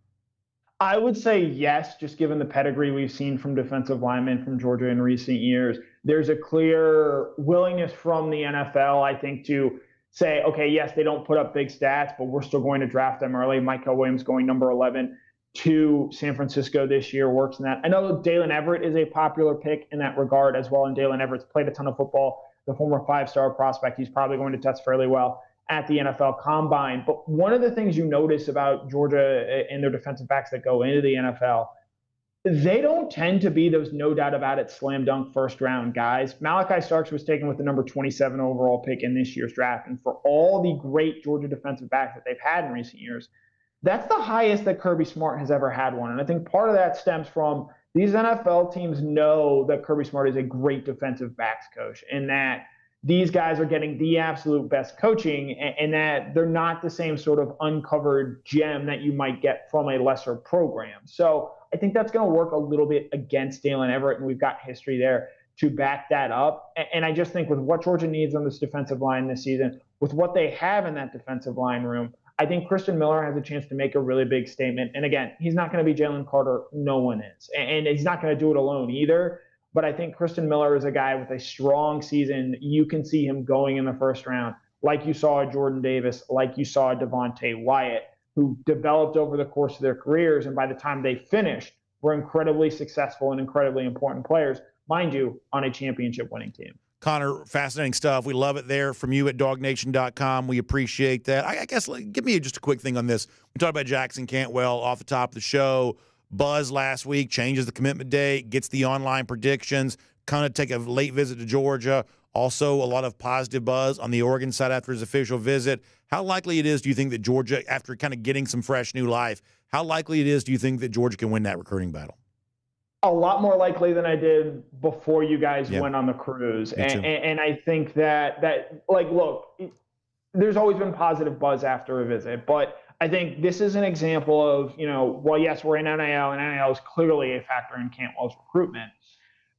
I would say yes, just given the pedigree we've seen from defensive linemen from Georgia in recent years. There's a clear willingness from the NFL, I think, to say, okay, yes, they don't put up big stats, but we're still going to draft them early. Michael Williams going number 11 to San Francisco this year works in that. I know Dalen Everett is a popular pick in that regard as well, and Dalen Everett's played a ton of football. The former five-star prospect, he's probably going to test fairly well at the NFL Combine. But one of the things you notice about Georgia and their defensive backs that go into the NFL, they don't tend to be those no doubt about it slam dunk first-round guys. Malachi Starks was taken with the number 27 overall pick in this year's draft. And for all the great Georgia defensive backs that they've had in recent years, that's the highest that Kirby Smart has ever had one. And I think part of that stems from these NFL teams know that Kirby Smart is a great defensive backs coach, and that these guys are getting the absolute best coaching, and that they're not the same sort of uncovered gem that you might get from a lesser program. So I think that's going to work a little bit against Dalen Everett, and we've got history there to back that up. And I just think with what Georgia needs on this defensive line this season, with what they have in that defensive line room, I think Christian Miller has a chance to make a really big statement. And again, he's not going to be Jalen Carter. No one is. And he's not going to do it alone either. But I think Christian Miller is a guy with a strong season. You can see him going in the first round like you saw Jordan Davis, like you saw Devontae Wyatt, who developed over the course of their careers, and by the time they finished, were incredibly successful and incredibly important players, mind you, on a championship winning team. Connor, fascinating stuff. We love it there from you at DawgNation.com. We appreciate that. I guess give me just a quick thing on this. We talked about Jackson Cantwell off the top of the show. Buzz last week changes the commitment date, gets the online predictions, kind of take a late visit to Georgia. Also, a lot of positive buzz on the Oregon side after his official visit. How likely it is, do you think, that Georgia, after kind of getting some fresh new life, how likely it is, do you think, that Georgia can win that recruiting battle? A lot more likely than I did before you guys went on the cruise. And I think that look, there's always been positive buzz after a visit, but I think this is an example of, well, yes, we're in NIL, and NIL is clearly a factor in Cantwell's recruitment.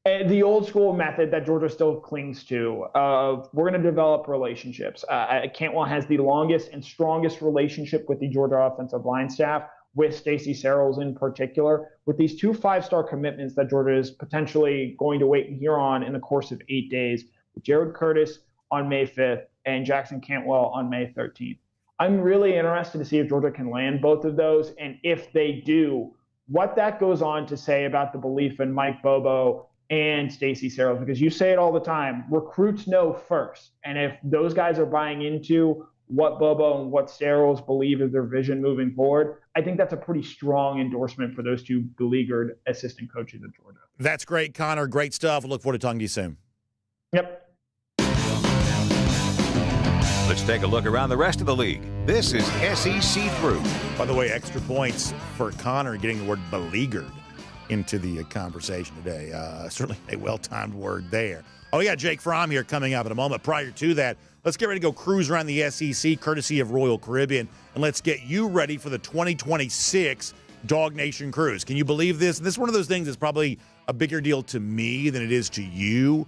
The old school method that Georgia still clings to of we're going to develop relationships. Cantwell has the longest and strongest relationship with the Georgia offensive line staff, with Stacey Searels in particular, with these 2 5-star commitments that Georgia is potentially going to wait and hear on in the course of 8 days, with Jared Curtis on May 5th and Jackson Cantwell on May 13th. I'm really interested to see if Georgia can land both of those, and if they do, what that goes on to say about the belief in Mike Bobo and Stacey Searels, because you say it all the time, recruits know first. And if those guys are buying into what Bobo and what Searels believe is their vision moving forward, I think that's a pretty strong endorsement for those two beleaguered assistant coaches at Georgia. That's great, Connor. Great stuff. Look forward to talking to you soon. Yep. Let's take a look around the rest of the league. This is SEC Through. By the way, extra points for Connor getting the word beleaguered into the conversation today. Certainly a well-timed word there. Oh, yeah, Jake Fromm here coming up in a moment. Prior to that, let's get ready to go cruise around the SEC, courtesy of Royal Caribbean, and let's get you ready for the 2026 DawgNation Cruise. Can you believe this? And this is one of those things that's probably a bigger deal to me than it is to you,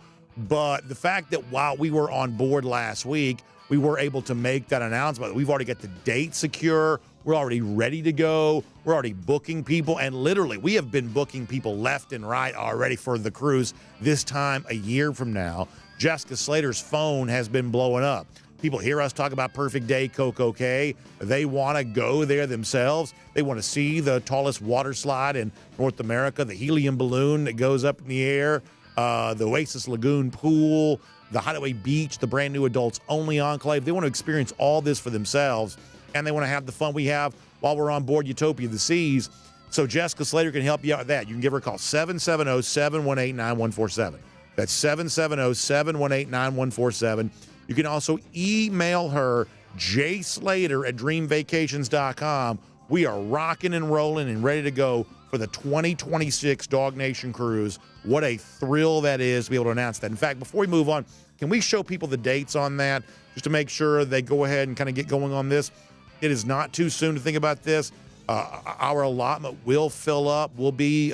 but the fact that while we were on board last week, we were able to make that announcement. We've already got the date secure. We're already ready to go. We're already booking people. And literally, we have been booking people left and right already for the cruise this time a year from now. Jessica Slater's phone has been blowing up. People hear us talk about Perfect Day Coco Cay. They want to go there themselves. They want to see the tallest water slide in North America, the helium balloon that goes up in the air, the Oasis Lagoon pool, the Hideaway Beach, the brand new adults only enclave. They want to experience all this for themselves, and they want to have the fun we have while we're on board Utopia of the Seas. So Jessica Slater can help you out with that. You can give her a call, 770-718-9147. That's 770-718-9147. You can also email her, jslater@dreamvacations.com. We are rocking and rolling and ready to go for the 2026 DawgNation Cruise. What a thrill that is to be able to announce that. In fact, before we move on, can we show people the dates on that just to make sure they go ahead and kind of get going on this? It is not too soon to think about this. Our allotment will fill up. We'll be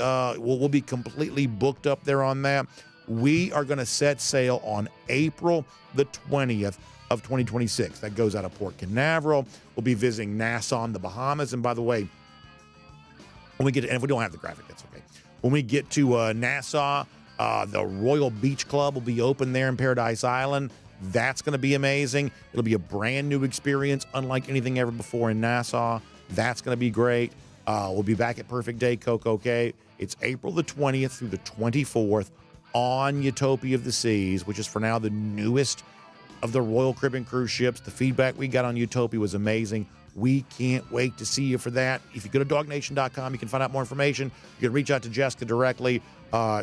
completely booked up there on that. We are going to set sail on April the 20th of 2026. That goes out of Port Canaveral. We'll be visiting Nassau in the Bahamas. And by the way, when we get to, and if we don't have the graphic, that's okay. When we get to Nassau, the Royal Beach Club will be open there in Paradise Island. That's going to be amazing. It'll be a brand new experience, unlike anything ever before in Nassau. That's going to be great. We'll be back at Perfect Day Coco Cay. It's April the 20th through the 24th on Utopia of the Seas, which is for now the newest of the Royal Caribbean cruise ships. The feedback we got on Utopia was amazing. We can't wait to see you for that. If you go to DawgNation.com, you can find out more information. You can reach out to Jessica directly.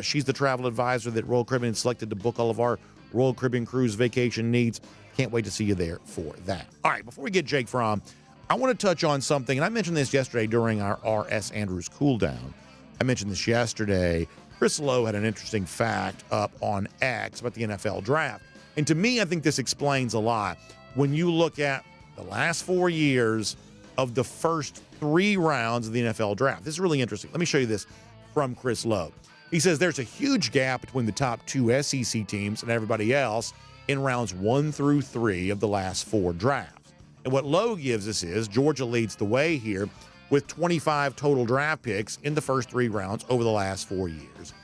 She's the travel advisor that Royal Caribbean selected to book all of our Royal Caribbean cruise vacation needs. Can't wait to see you there for that. All right, before we get Jake Fromm, I want to touch on something, and I mentioned this yesterday during our R.S. Andrews cool down. I mentioned this yesterday. Chris Lowe had an interesting fact up on X about the NFL draft. And to me, I think this explains a lot. When you look at the last 4 years of the first 3 rounds of the NFL draft, this is really interesting. Let me show you this from Chris Lowe. He says there's a huge gap between the top 2 SEC teams and everybody else in rounds 1 through 3 of the last 4 drafts. And what Lowe gives us is Georgia leads the way here with 25 total draft picks in the first 3 rounds over the last 4 years.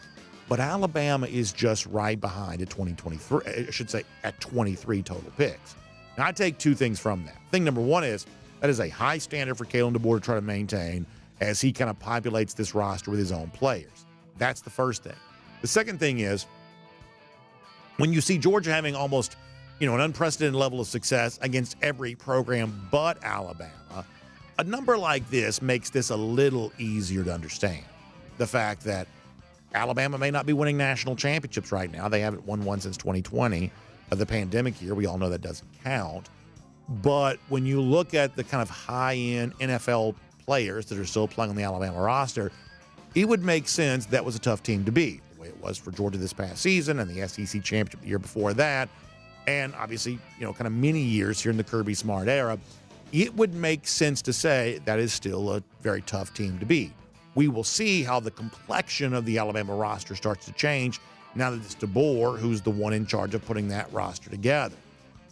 But Alabama is just right behind at 2023, I should say at 23 total picks. Now, I take two things from that. Thing number one is that is a high standard for Kalen DeBoer to try to maintain as he kind of populates this roster with his own players. That's the first thing. The second thing is when you see Georgia having almost, an unprecedented level of success against every program but Alabama, a number like this makes this a little easier to understand. The fact that Alabama may not be winning national championships right now. They haven't won one since 2020, the pandemic year. We all know that doesn't count. But when you look at the kind of high-end NFL players that are still playing on the Alabama roster, it would make sense that was a tough team to beat, the way it was for Georgia this past season and the SEC championship the year before that, and obviously, kind of many years here in the Kirby Smart era. It would make sense to say that is still a very tough team to beat. We will see how the complexion of the Alabama roster starts to change now that it's DeBoer who's the one in charge of putting that roster together.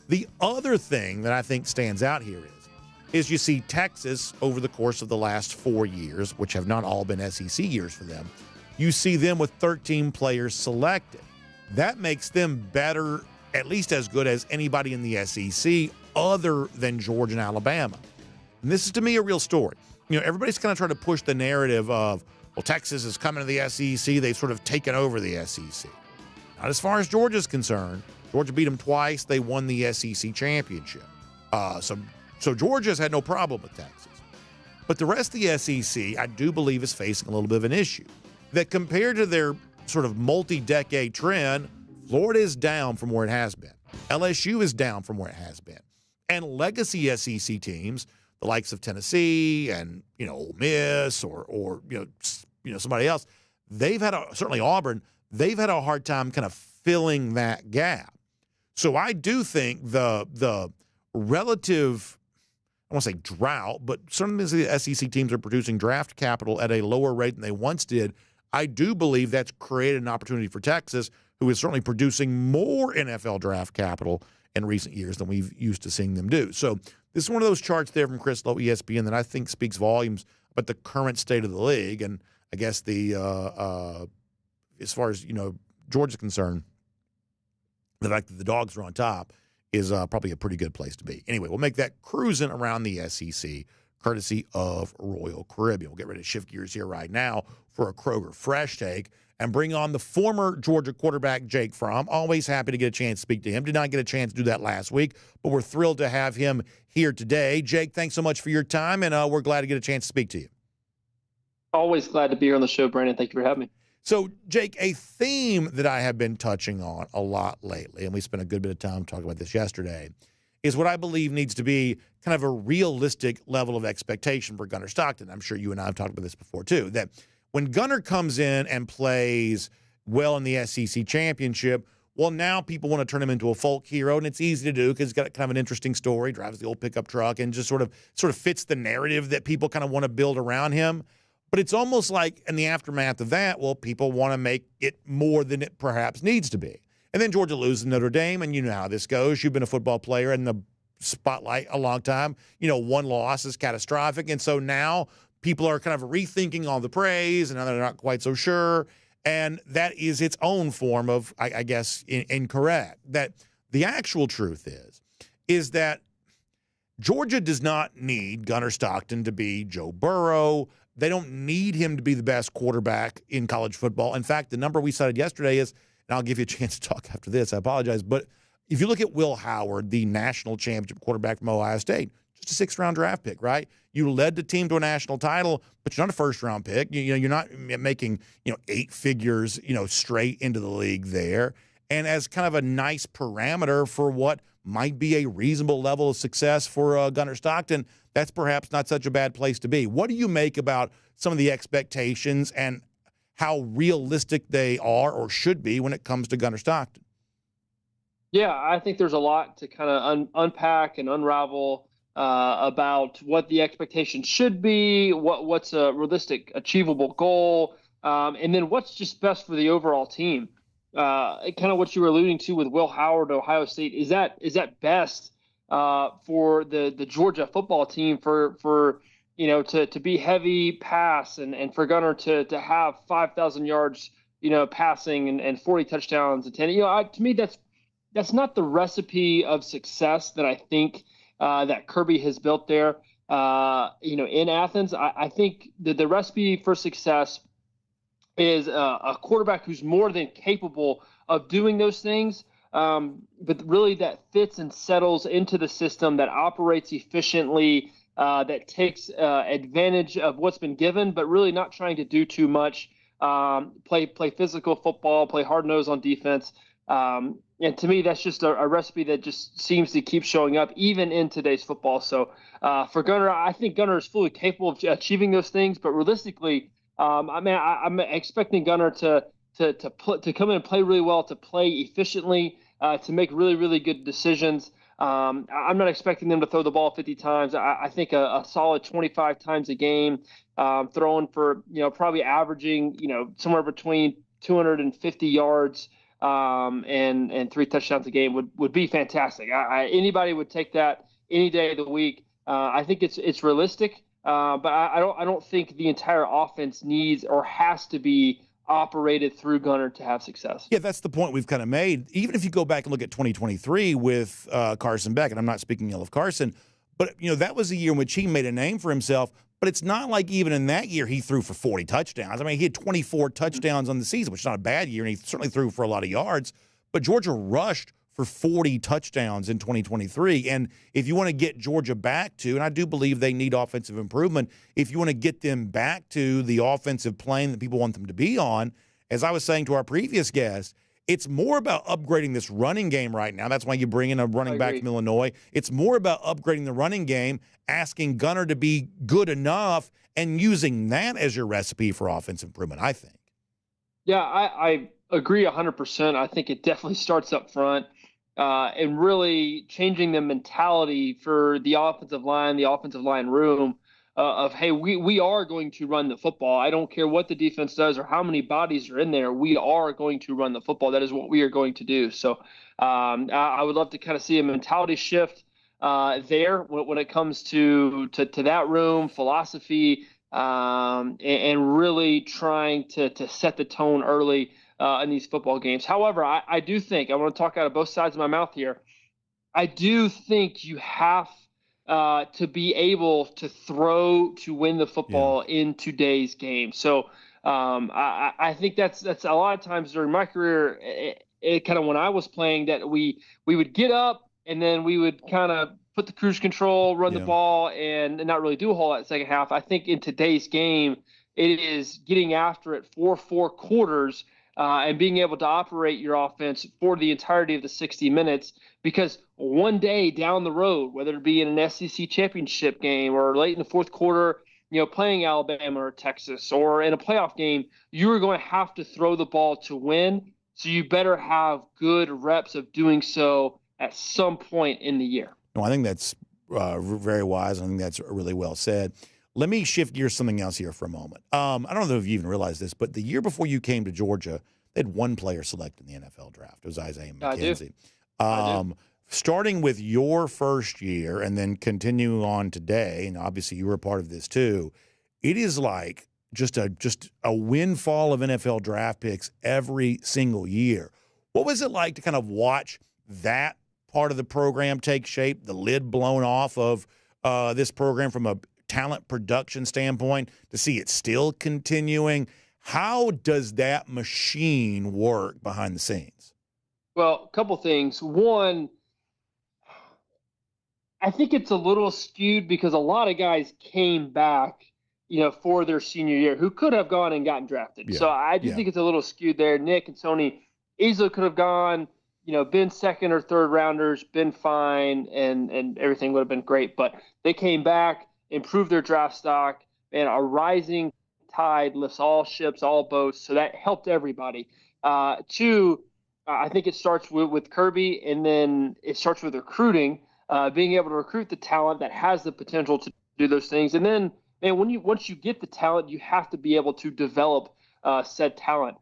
The other thing that I think stands out here is you see Texas over the course of the last 4 years, which have not all been SEC years for them, you see them with 13 players selected. That makes them better, at least as good as anybody in the SEC other than Georgia and Alabama. And this is, to me, a real story. Everybody's kind of trying to push the narrative of, well, Texas is coming to the SEC. They've sort of taken over the SEC. Not as far as Georgia's concerned. Georgia beat them twice. They won the SEC championship. So Georgia's had no problem with Texas. But the rest of the SEC, I do believe, is facing a little bit of an issue. That compared to their sort of multi-decade trend, Florida is down from where it has been. LSU is down from where it has been. And legacy SEC teams, the likes of Tennessee and, Ole Miss or somebody else, they've had certainly Auburn, they've had a hard time kind of filling that gap. So I do think the relative, I won't say drought, but certainly the SEC teams are producing draft capital at a lower rate than they once did. I do believe that's created an opportunity for Texas, who is certainly producing more NFL draft capital in recent years than we've used to seeing them do. So this is one of those charts there from Chris Lowe, ESPN, that I think speaks volumes about the current state of the league. And I guess as far as, Georgia's concerned, the fact that the Dogs are on top is probably a pretty good place to be. Anyway, we'll make that cruising around the SEC, courtesy of Royal Caribbean. We'll get ready to shift gears here right now for a Kroger Fresh Take and bring on the former Georgia quarterback, Jake Fromm. Always happy to get a chance to speak to him. Did not get a chance to do that last week, but we're thrilled to have him here today. Jake, thanks so much for your time, and we're glad to get a chance to speak to you. Always glad to be here on the show, Brandon. Thank you for having me. So, Jake, a theme that I have been touching on a lot lately, and we spent a good bit of time talking about this yesterday, is what I believe needs to be kind of a realistic level of expectation for Gunnar Stockton. I'm sure you and I have talked about this before, too, that when Gunnar comes in and plays well in the SEC championship, well, now people want to turn him into a folk hero, and it's easy to do because he's got kind of an interesting story, drives the old pickup truck, and just sort of fits the narrative that people kind of want to build around him. But it's almost like in the aftermath of that, well, people want to make it more than it perhaps needs to be. And then Georgia loses Notre Dame, and you know how this goes. You've been a football player in the spotlight a long time. One loss is catastrophic. And so now people are kind of rethinking all the praise, and now they're not quite so sure. And that is its own form of, I guess, incorrect. That the actual truth is that Georgia does not need Gunnar Stockton to be Joe Burrow. They don't need him to be the best quarterback in college football. In fact, the number we cited yesterday is, and I'll give you a chance to talk after this, I apologize, but if you look at Will Howard, the national championship quarterback from Ohio State, just a sixth-round draft pick, right? You led the team to a national title, but you're not a first-round pick. You're not making 8 figures straight into the league there. And as kind of a nice parameter for what might be a reasonable level of success for Gunnar Stockton, that's perhaps not such a bad place to be. What do you make about some of the expectations and how realistic they are or should be when it comes to Gunnar Stockton? Yeah, I think there's a lot to kind of unpack and unravel about what the expectations should be, what's a realistic, achievable goal, and then what's just best for the overall team. Kind of what you were alluding to with Will Howard, Ohio State, is that best for the Georgia football team for to be heavy pass and for Gunnar to have 5,000 yards passing and 40 touchdowns and 10. To me that's not the recipe of success that I think that Kirby has built there. In Athens, I think that the recipe for success is a quarterback who's more than capable of doing those things, but really that fits and settles into the system, that operates efficiently, that takes advantage of what's been given, but really not trying to do too much. Play physical football, play hard nose on defense. And to me, that's just a recipe that just seems to keep showing up even in today's football. So for Gunnar, I think Gunnar is fully capable of achieving those things. But realistically, I'm expecting Gunnar to come in and play really well, to play efficiently, to make really, really good decisions. I'm not expecting them to throw the ball 50 times. I think a solid 25 times a game, throwing for, probably averaging, somewhere between 250 yards and 3 touchdowns a game would be fantastic. Anybody would take that any day of the week. I think it's realistic, but I don't think the entire offense needs or has to be operated through Gunnar to have success. Yeah, that's the point we've kind of made. Even if you go back and look at 2023 with Carson Beck, and I'm not speaking ill of Carson, but that was a year in which he made a name for himself. But it's not like even in that year he threw for 40 touchdowns. I mean, he had 24 touchdowns on the season, which is not a bad year, and he certainly threw for a lot of yards. But Georgia rushed for 40 touchdowns in 2023. And if you want to get Georgia back to, and I do believe they need offensive improvement, if you want to get them back to the offensive plane that people want them to be on, as I was saying to our previous guest, it's more about upgrading this running game right now. That's why you bring in a running back from Illinois. It's more about upgrading the running game, asking Gunnar to be good enough, and using that as your recipe for offensive improvement, I think. Yeah, I agree 100%. I think it definitely starts up front and really changing the mentality for the offensive line room of, hey, we are going to run the football. I don't care what the defense does or how many bodies are in there. We are going to run the football. That is what we are going to do. So I would love to kind of see a mentality shift there when it comes to that room, philosophy, and really trying to set the tone early in these football games. However, I do think, I want to talk out of both sides of my mouth here, I do think you have to be able to throw to win the football in today's game. So I think that's a lot of times during my career, it kind of when I was playing, that we would get up and then we would kind of put the cruise control, run the ball, and not really do a whole lot in the second half. I think in today's game, it is getting after it for 4 quarters and being able to operate your offense for the entirety of the 60 minutes. Because one day down the road, whether it be in an SEC championship game or late in the fourth quarter, playing Alabama or Texas, or in a playoff game, you are going to have to throw the ball to win. So you better have good reps of doing so at some point in the year. No, I think that's very wise. I think that's really well said. Let me shift gears something else here for a moment. I don't know if you even realize this, but the year before you came to Georgia, they had one player selected in the NFL draft. It was Isaiah McKenzie. I do. Starting with your first year and then continuing on today, and obviously you were a part of this too, it is like just a windfall of NFL draft picks every single year. What was it like to kind of watch that part of the program take shape, the lid blown off of this program from a talent production standpoint, to see it still continuing? How does that machine work behind the scenes? Well, a couple things. One, I think it's a little skewed because a lot of guys came back, for their senior year who could have gone and gotten drafted. Yeah. So I do think it's a little skewed there. Nick and Sony easily could have gone, been second or third rounders, been fine, and everything would have been great. But they came back, improved their draft stock, and a rising tide lifts all ships, all boats. So that helped everybody. Two, I think it starts with Kirby, and then it starts with recruiting, being able to recruit the talent that has the potential to do those things. And then, once you get the talent, you have to be able to develop said talent.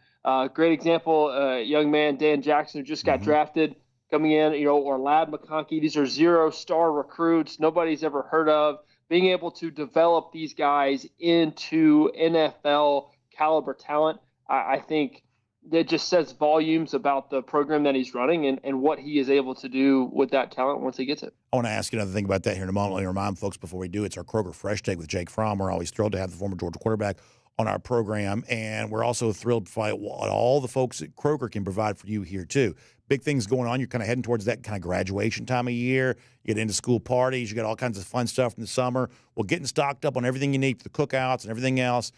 Great example, young man Dan Jackson, who just got drafted, coming in, or Lad McConkey. These are 0-star recruits nobody's ever heard of. Being able to develop these guys into NFL caliber talent, I think that just says volumes about the program that he's running and what he is able to do with that talent once he gets it. I want to ask you another thing about that here in a moment. Let me remind folks before we do, it's our Kroger Fresh Take with Jake Fromm. We're always thrilled to have the former Georgia quarterback on our program, and we're also thrilled to find what all the folks at Kroger can provide for you here too. Big things going on. You're kind of heading towards that kind of graduation time of year. You get into school parties. You got all kinds of fun stuff in the summer. Well, getting stocked up on everything you need for the cookouts and everything else.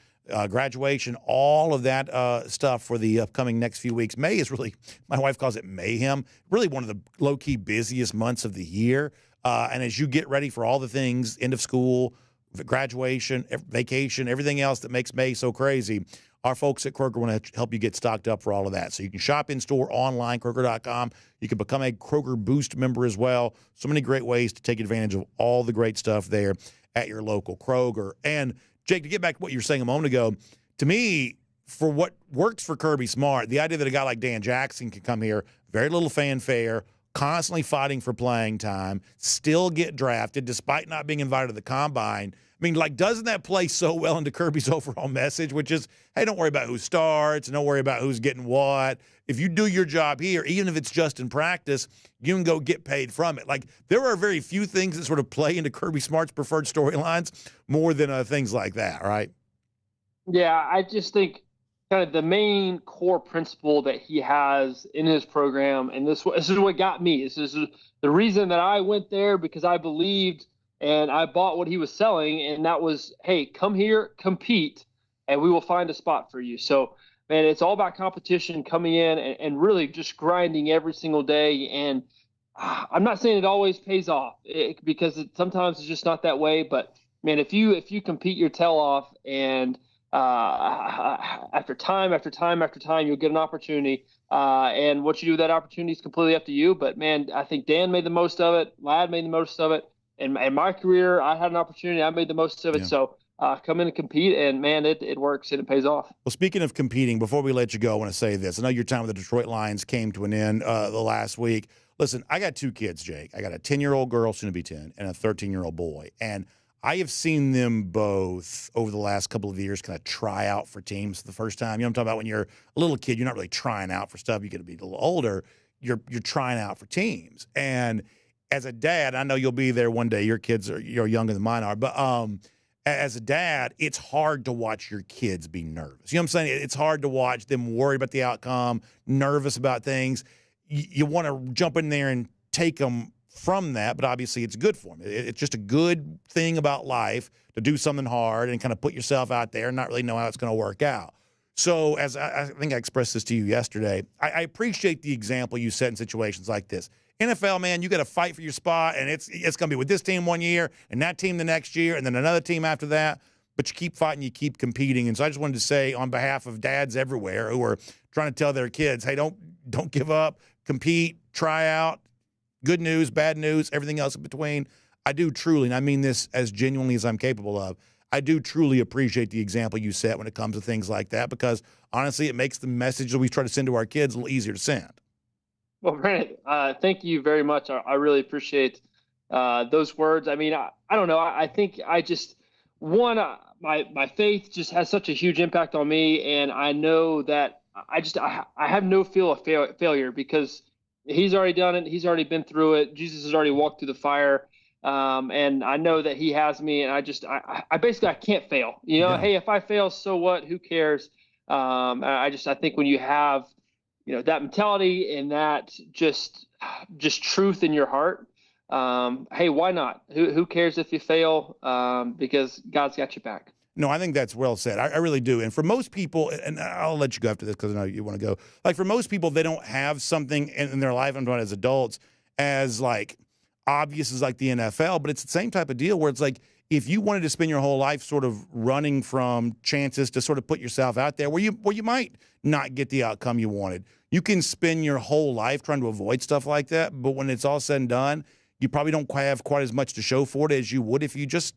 Graduation, all of that stuff for the upcoming next few weeks. May is really, my wife calls it mayhem, really one of the low-key busiest months of the year. And as you get ready for all the things, end of school, graduation, vacation, everything else that makes May so crazy, our folks at Kroger want to help you get stocked up for all of that. So you can shop in-store, online, Kroger.com. You can become a Kroger Boost member as well. So many great ways to take advantage of all the great stuff there at your local Kroger. And Jake, to get back to what you were saying a moment ago, to me, for what works for Kirby Smart, the idea that a guy like Dan Jackson can come here, very little fanfare, constantly fighting for playing time, still get drafted despite not being invited to the combine. I mean, like, doesn't that play so well into Kirby's overall message, which is, hey, don't worry about who starts, don't worry about who's getting what. If you do your job here, even if it's just in practice, you can go get paid from it. Like, there are very few things that sort of play into Kirby Smart's preferred storylines more than things like that, right? Yeah, I just think kind of the main core principle that he has in his program, and this is what got me. This is the reason that I went there, because I believed and I bought what he was selling, and that was, hey, come here, compete, and we will find a spot for you. So, man, it's all about competition, coming in and really just grinding every single day. And I'm not saying it always pays off because sometimes it's just not that way. But, man, if you compete your tail off and after time after time after time, you'll get an opportunity. And what you do with that opportunity is completely up to you. But, man, I think Dan made the most of it. Ladd made the most of it. In my career, I had an opportunity. I made the most of it. Yeah. So come in and compete, and, man, it works and it pays off. Well, speaking of competing, before we let you go, I want to say this. I know your time with the Detroit Lions came to an end the last week. Listen, I got two kids, Jake. I got a 10-year-old girl, soon to be 10, and a 13-year-old boy. And I have seen them both over the last couple of years kind of try out for teams for the first time. You know what I'm talking about? When you're a little kid, you're not really trying out for stuff. You get to be a little older. You're trying out for teams. And as a dad, I know you'll be there one day. Your kids are younger than mine are, but as a dad, it's hard to watch your kids be nervous. You know what I'm saying? It's hard to watch them worry about the outcome, nervous about things. You want to jump in there and take them from that, but obviously it's good for them. It's just a good thing about life to do something hard and kind of put yourself out there and not really know how it's going to work out. So as I think I expressed this to you yesterday, I appreciate the example you set in situations like this. NFL, man, you got to fight for your spot, and it's going to be with this team one year and that team the next year and then another team after that. But you keep fighting, you keep competing. And so I just wanted to say on behalf of dads everywhere who are trying to tell their kids, hey, don't give up, compete, try out, good news, bad news, everything else in between. I do truly, and I mean this as genuinely as I'm capable of, I do truly appreciate the example you set when it comes to things like that, because honestly, it makes the message that we try to send to our kids a little easier to send. Well, Brandon, thank you very much. I really appreciate those words. I mean, I don't know. I think I just, my faith just has such a huge impact on me. And I know that I have no feel of failure because he's already done it. He's already been through it. Jesus has already walked through the fire. And I know that he has me. And I basically, I can't fail. You know, Hey, if I fail, so what? Who cares? I think when you have, that mentality and that just truth in your heart, hey, why not? Who cares if you fail? Because God's got your back. No, I think that's well said. I really do. And for most people, and I'll let you go after this because I know you want to go. Like for most people, they don't have something in their life, I'm talking as adults, as like obvious as like the NFL, but it's the same type of deal where it's like, if you wanted to spend your whole life sort of running from chances to sort of put yourself out there where you might not get the outcome you wanted, you can spend your whole life trying to avoid stuff like that. But when it's all said and done, you probably don't have quite as much to show for it as you would if you just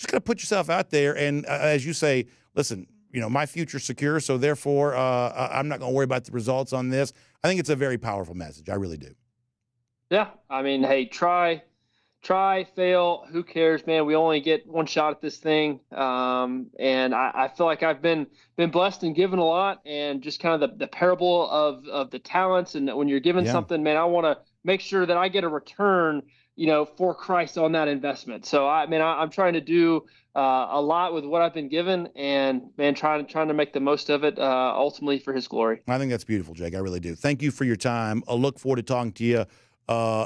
got to put yourself out there. And as you say, listen, my future's secure, so therefore I'm not going to worry about the results on this. I think it's a very powerful message. I really do. Yeah. I mean, hey, try try, fail, who cares, man? We only get one shot at this thing. And I feel like I've been blessed and given a lot, and just kind of the parable of the talents. And when you're given something, man, I want to make sure that I get a return, for Christ on that investment. So I'm trying to do a lot with what I've been given, and man, trying to make the most of it, ultimately for His glory. I think that's beautiful, Jake. I really do. Thank you for your time. I look forward to talking to you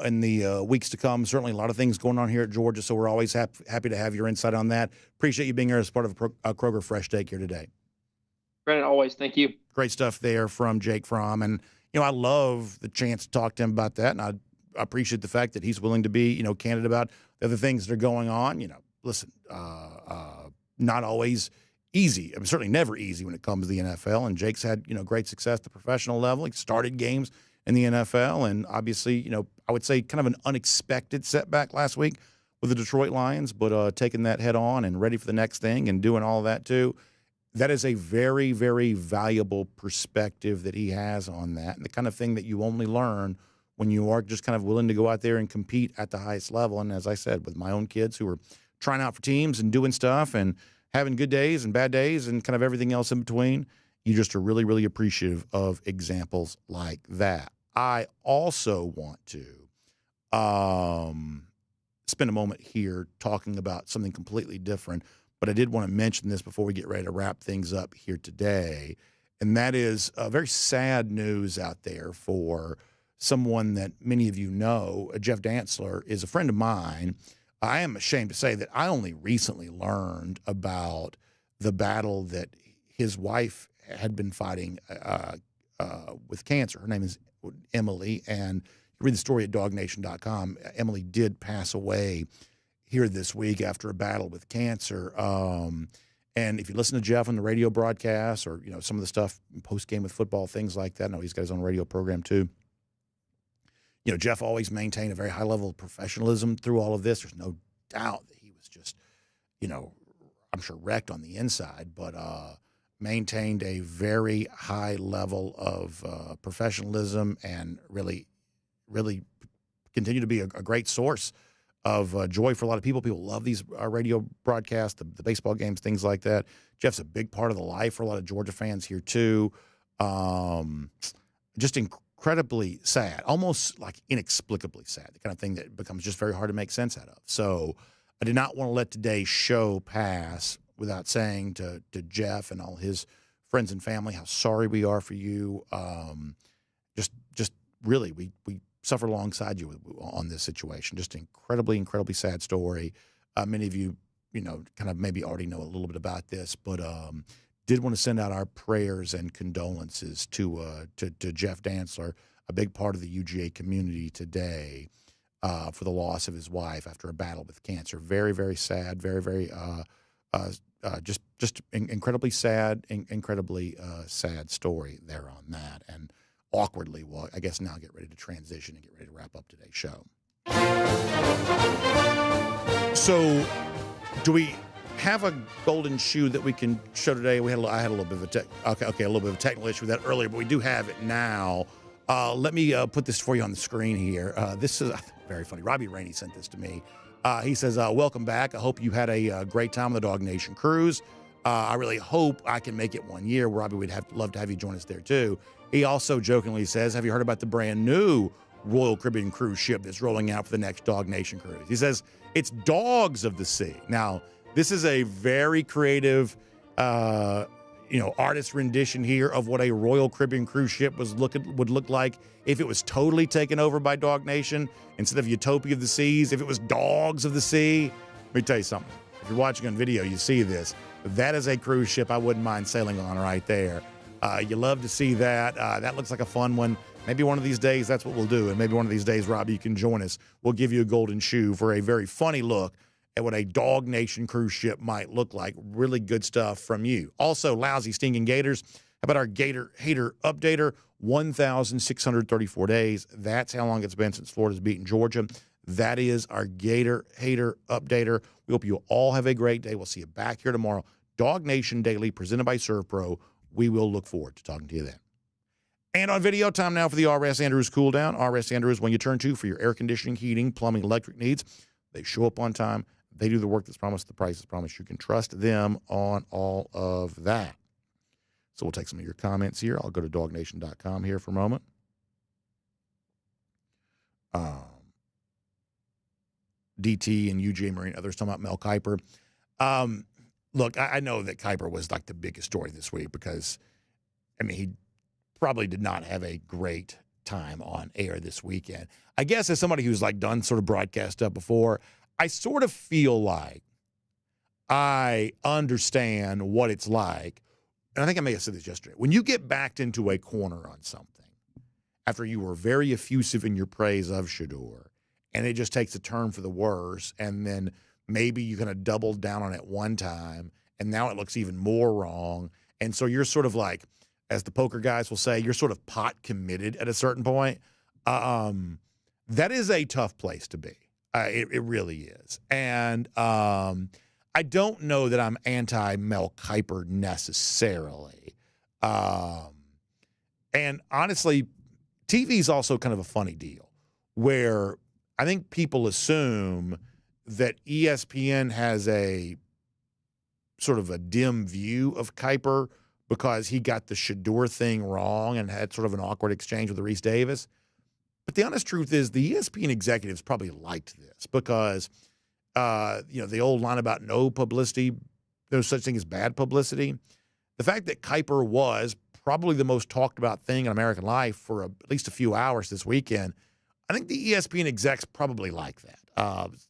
in the weeks to come. Certainly a lot of things going on here at Georgia, so we're always happy to have your insight on that. Appreciate you being here as part of a Kroger Fresh Take here today. Brandon, always. Thank you. Great stuff there from Jake Fromm. And, I love the chance to talk to him about that, and I appreciate the fact that he's willing to be, candid about the other things that are going on. Listen, not always easy. I mean, certainly never easy when it comes to the NFL, and Jake's had, great success at the professional level. He started games in the NFL, and obviously, I would say kind of an unexpected setback last week with the Detroit Lions, but taking that head on and ready for the next thing and doing all of that too. That is a very, very valuable perspective that he has on that, and the kind of thing that you only learn when you are just kind of willing to go out there and compete at the highest level. And as I said, with my own kids who are trying out for teams and doing stuff and having good days and bad days and kind of everything else in between, you just are really, really appreciative of examples like that. I also want to spend a moment here talking about something completely different, but I did want to mention this before we get ready to wrap things up here today, and that is very sad news out there for someone that many of you know. Jeff Dantzler is a friend of mine. I am ashamed to say that I only recently learned about the battle that his wife had been fighting with cancer. Her name is Emily, and you read the story at DawgNation.com. Emily did pass away here this week after a battle with cancer. And if you listen to Jeff on the radio broadcast or, some of the stuff post-game with football, things like that, I know he's got his own radio program too. Jeff always maintained a very high level of professionalism through all of this. There's no doubt that he was just, I'm sure wrecked on the inside, but maintained a very high level of professionalism and really, really continued to be a great source of joy for a lot of people. People love these radio broadcasts, the baseball games, things like that. Jeff's a big part of the life for a lot of Georgia fans here too. Just incredibly sad, almost like inexplicably sad, the kind of thing that becomes just very hard to make sense out of. So I did not want to let today's show pass without saying to Jeff and all his friends and family how sorry we are for you. Just really, we suffer alongside you on this situation. Just incredibly, incredibly sad story. Many of you, kind of maybe already know a little bit about this, but did want to send out our prayers and condolences to Jeff Dantzler, a big part of the UGA community today, for the loss of his wife after a battle with cancer. Very, very sad. Very, very just incredibly sad, incredibly sad story there on that. And awkwardly, well, I guess now get ready to transition and get ready to wrap up today's show. So, do we have a golden shoe that we can show today? I had a little bit of a little bit of a technical issue with that earlier, but we do have it now. Let me put this for you on the screen here. This is very funny. Robbie Rainey sent this to me. He says, welcome back. I hope you had a great time on the Dog Nation cruise. I really hope I can make it one year. Robbie, we'd love to have you join us there too. He also jokingly says, have you heard about the brand new Royal Caribbean cruise ship that's rolling out for the next Dog Nation cruise? He says, it's Dogs of the Sea. Now, this is a very creative, artist rendition here of what a Royal Caribbean cruise ship would look like if it was totally taken over by Dog Nation instead of Utopia of the Seas. If it was Dogs of the Sea, let me tell you something. If you're watching on video, you see this. That is a cruise ship I wouldn't mind sailing on right there. You love to see that. That looks like a fun one. Maybe one of these days that's what we'll do. And maybe one of these days, Robbie, you can join us. We'll give you a golden shoe for a very funny look at what a Dog Nation cruise ship might look like. Really good stuff from you. Also, lousy, stinking Gators. How about our Gator Hater Updater? 1,634 days. That's how long it's been since Florida's beaten Georgia. That is our Gator Hater Updater. We hope you all have a great day. We'll see you back here tomorrow. DawgNation Daily, presented by ServPro. We will look forward to talking to you then. And on video, time now for the R.S. Andrews Cool Down. R.S. Andrews, when you turn to for your air conditioning, heating, plumbing, electric needs. They show up on time. They do the work that's promised. The price is promised. You can trust them on all of that. So we'll take some of your comments here. I'll go to DawgNation.com here for a moment. DT and UGA Marine, others talking about Mel Kiper. Look, I know that Kiper was like the biggest story this week because, I mean, he probably did not have a great time on air this weekend. I guess as somebody who's like done sort of broadcast stuff before, I sort of feel like I understand what it's like. And I think I may have said this yesterday. When you get backed into a corner on something after you were very effusive in your praise of Shedeur, and it just takes a turn for the worse, and then maybe you kind of doubled down on it one time, and now it looks even more wrong. And so you're sort of like, as the poker guys will say, you're sort of pot committed at a certain point. That is a tough place to be. It really is. And I don't know that I'm anti-Mel Kiper necessarily. And honestly, TV is also kind of a funny deal where I think people assume that ESPN has a sort of a dim view of Kiper because he got the Shedeur thing wrong and had sort of an awkward exchange with Reese Davis. But the honest truth is the ESPN executives probably liked this because, the old line about no publicity, no such thing as bad publicity. The fact that Kiper was probably the most talked about thing in American life for at least a few hours this weekend, I think the ESPN execs probably like that.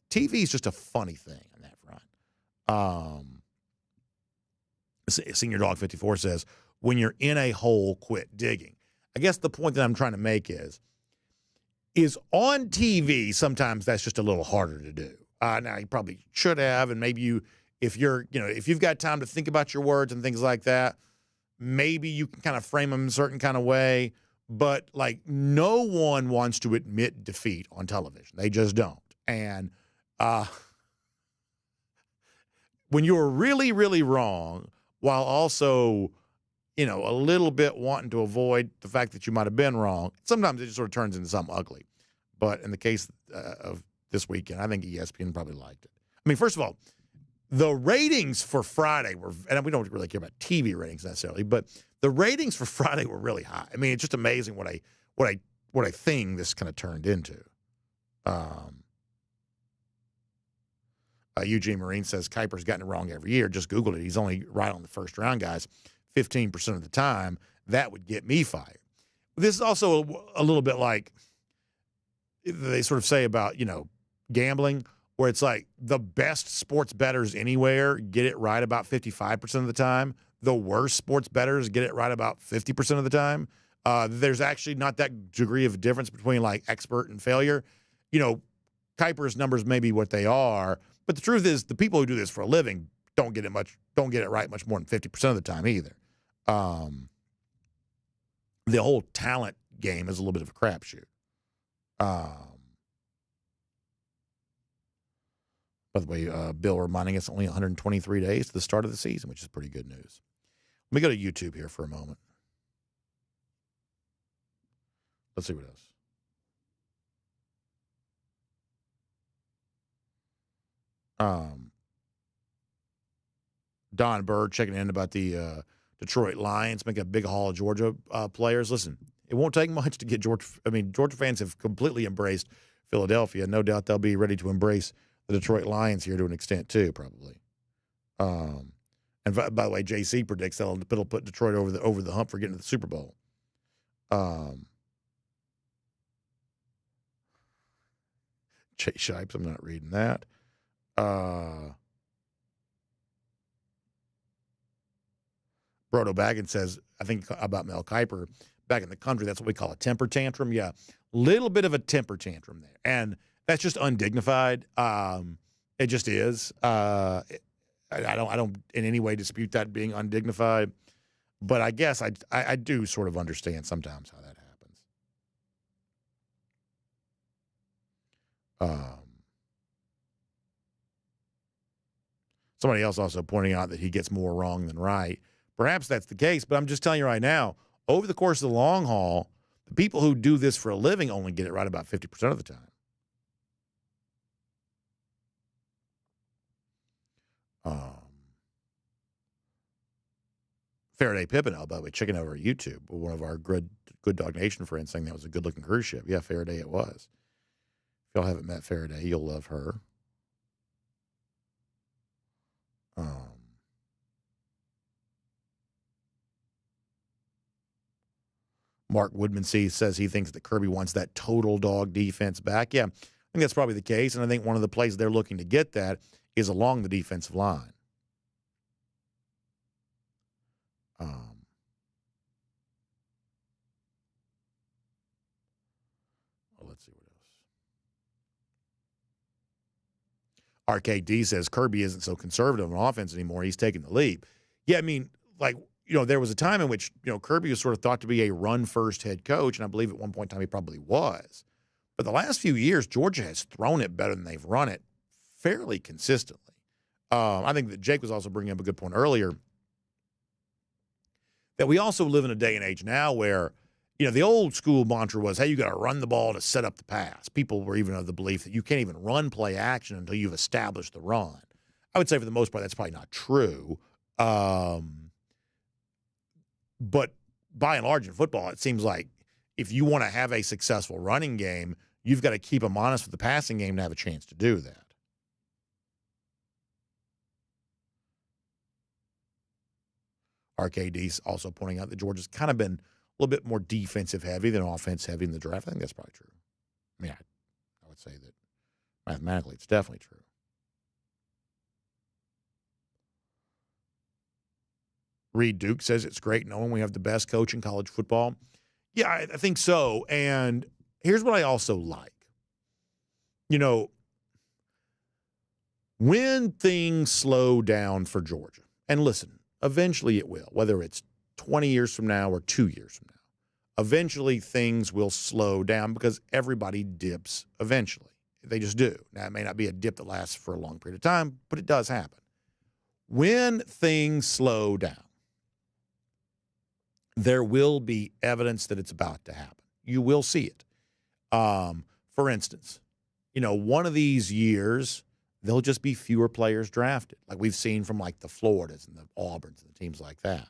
TV is just a funny thing on that front. Senior Dog 54 says, when you're in a hole, quit digging. I guess the point that I'm trying to make is on TV, sometimes that's just a little harder to do. Now, you probably should have, and maybe if you've got time to think about your words and things like that, maybe you can kind of frame them in a certain kind of way. But, like, no one wants to admit defeat on television. They just don't. And when you're really, really wrong, while also, a little bit wanting to avoid the fact that you might have been wrong, sometimes it just sort of turns into something ugly. But in the case of this weekend, I think ESPN probably liked it. I mean, first of all, the ratings for Friday were, and we don't really care about TV ratings necessarily, but the ratings for Friday were really high. I mean, it's just amazing what a thing this kind of turned into. Eugene Marine says Kiper's gotten it wrong every year. Just Googled it. He's only right on the first round, guys, 15% of the time. That would get me fired. This is also a little bit like they sort of say about, gambling, where it's like the best sports bettors anywhere get it right about 55% of the time. The worst sports bettors get it right about 50% of the time. There's actually not that degree of difference between like expert and failure. Kiper's numbers may be what they are, but the truth is the people who do this for a living don't get it right much more than 50% of the time either. The whole talent game is a little bit of a crapshoot. By the way, Bill reminding us only 123 days to the start of the season, which is pretty good news. Let me go to YouTube here for a moment. Let's see what else. Don Bird checking in about the Detroit Lions making a big haul of Georgia players. Listen, it won't take much to get Georgia. I mean, Georgia fans have completely embraced Philadelphia. No doubt they'll be ready to embrace the Detroit Lions here to an extent too, probably. And by the way, JC predicts that'll put Detroit over the hump for getting to the Super Bowl. Chase Shipes, I'm not reading that. Brodo Baggins says, I think about Mel Kiper, back in the country, that's what we call a temper tantrum. Yeah, little bit of a temper tantrum there. And that's just undignified. It just is. I don't in any way dispute that being undignified. But I guess I do sort of understand sometimes how that happens. Somebody else also pointing out that he gets more wrong than right. Perhaps that's the case, but I'm just telling you right now, over the course of the long haul, the people who do this for a living only get it right about 50% of the time. Faraday Pippinell, by the way, checking over YouTube, one of our good Dog Nation friends saying that was a good-looking cruise ship. Yeah, Faraday it was. If y'all haven't met Faraday, you'll love her. Mark Woodmansee says he thinks that Kirby wants that total dog defense back. Yeah, I think that's probably the case, and I think one of the places they're looking to get that is along the defensive line. Let's see what else. RKD says Kirby isn't so conservative on offense anymore. He's taking the leap. Yeah, I mean, like, there was a time in which, Kirby was sort of thought to be a run-first head coach, and I believe at one point in time he probably was. But the last few years, Georgia has thrown it better than they've run it fairly consistently. I think that Jake was also bringing up a good point earlier that we also live in a day and age now where, the old school mantra was, hey, you got to run the ball to set up the pass. People were even of the belief that you can't even run play action until you've established the run. I would say for the most part that's probably not true. But by and large in football, it seems like if you want to have a successful running game, you've got to keep them honest with the passing game to have a chance to do that. RKD's also pointing out that Georgia's kind of been a little bit more defensive heavy than offense heavy in the draft. I think that's probably true. I mean, I would say that mathematically it's definitely true. Reed Duke says it's great knowing we have the best coach in college football. Yeah, I think so. And here's what I also like. When things slow down for Georgia, and listen, eventually it will, whether it's 20 years from now or 2 years from now, eventually things will slow down because everybody dips eventually. They just do. Now, it may not be a dip that lasts for a long period of time, but it does happen. When things slow down, there will be evidence that it's about to happen. You will see it. For instance, one of these years, there'll just be fewer players drafted, like we've seen from like the Floridas and the Auburns and the teams like that.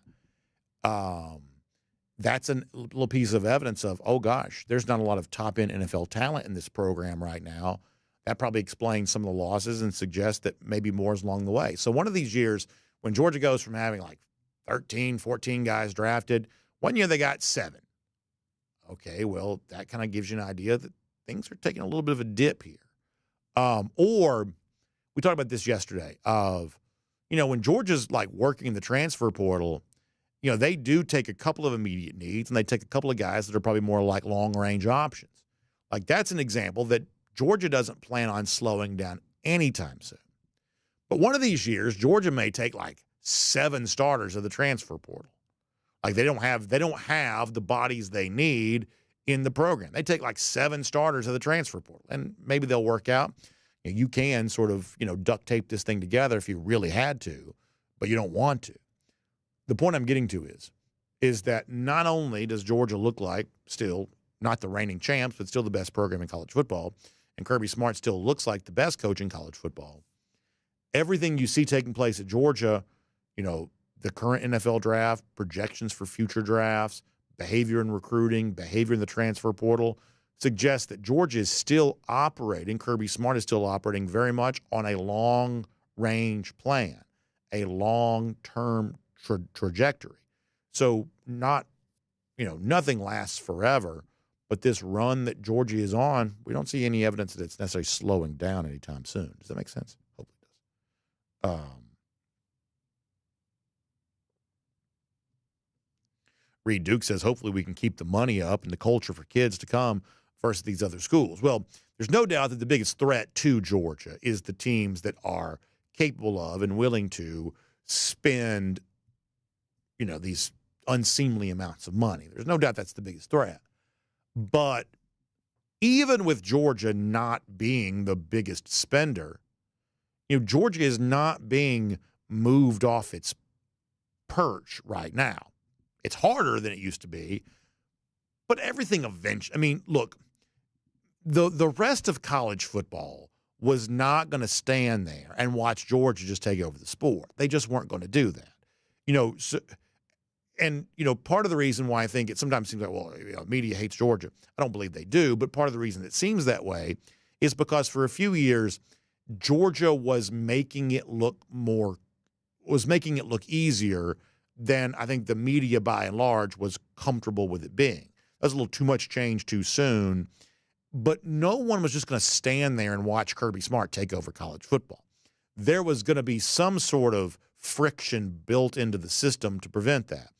That's a little piece of evidence of, oh gosh, there's not a lot of top-end NFL talent in this program right now. That probably explains some of the losses and suggests that maybe more is along the way. So one of these years, when Georgia goes from having like 13, 14 guys drafted, one year they got 7. Okay, well, that kind of gives you an idea that things are taking a little bit of a dip here. Or we talked about this yesterday of, when Georgia's like working in the transfer portal, they do take a couple of immediate needs and they take a couple of guys that are probably more like long-range options. Like that's an example that Georgia doesn't plan on slowing down anytime soon. But one of these years, Georgia may take like 7 starters of the transfer portal. Like they don't have the bodies they need in the program. They take like 7 starters of the transfer portal, and maybe they'll work out. You can sort of, duct tape this thing together if you really had to, but you don't want to. The point I'm getting to is that not only does Georgia look like still not the reigning champs, but still the best program in college football, and Kirby Smart still looks like the best coach in college football, everything you see taking place at Georgia, the current NFL draft, projections for future drafts, behavior in recruiting, behavior in the transfer portal, suggests that Georgia is still operating, Kirby Smart is still operating very much on a long-range plan, a long-term trajectory. So nothing lasts forever, but this run that Georgia is on, we don't see any evidence that it's necessarily slowing down anytime soon. Does that make sense? Hopefully it does. Reed Duke says, hopefully we can keep the money up and the culture for kids to come versus these other schools. Well, there's no doubt that the biggest threat to Georgia is the teams that are capable of and willing to spend, these unseemly amounts of money. There's no doubt that's the biggest threat. But even with Georgia not being the biggest spender, Georgia is not being moved off its perch right now. It's harder than it used to be, but everything eventually. I mean, look, the rest of college football was not going to stand there and watch Georgia just take over the sport. They just weren't going to do that. Part of the reason why I think it sometimes seems like, well, media hates Georgia. I don't believe they do, but part of the reason it seems that way is because for a few years, Georgia was making it look easier than I think the media by and large was comfortable with it being. That was a little too much change too soon, but no one was just going to stand there and watch Kirby Smart take over college football. There was going to be some sort of friction built into the system to prevent that,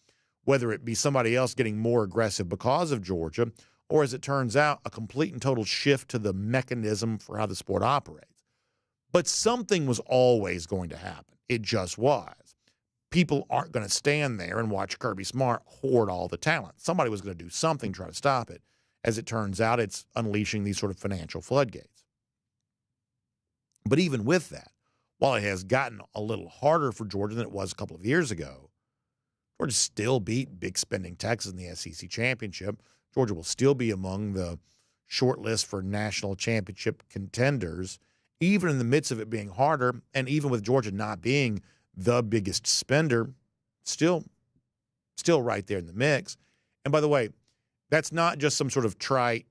whether it be somebody else getting more aggressive because of Georgia, or as it turns out, a complete and total shift to the mechanism for how the sport operates. But something was always going to happen. It just was. People aren't going to stand there and watch Kirby Smart hoard all the talent. Somebody was going to do something to try to stop it. As it turns out, it's unleashing these sort of financial floodgates. But even with that, while it has gotten a little harder for Georgia than it was a couple of years ago, Georgia still beat big spending Texas in the SEC championship. Georgia will still be among the short list for national championship contenders, even in the midst of it being harder, and even with Georgia not being the biggest spender, still right there in the mix. And by the way, that's not just some sort of trite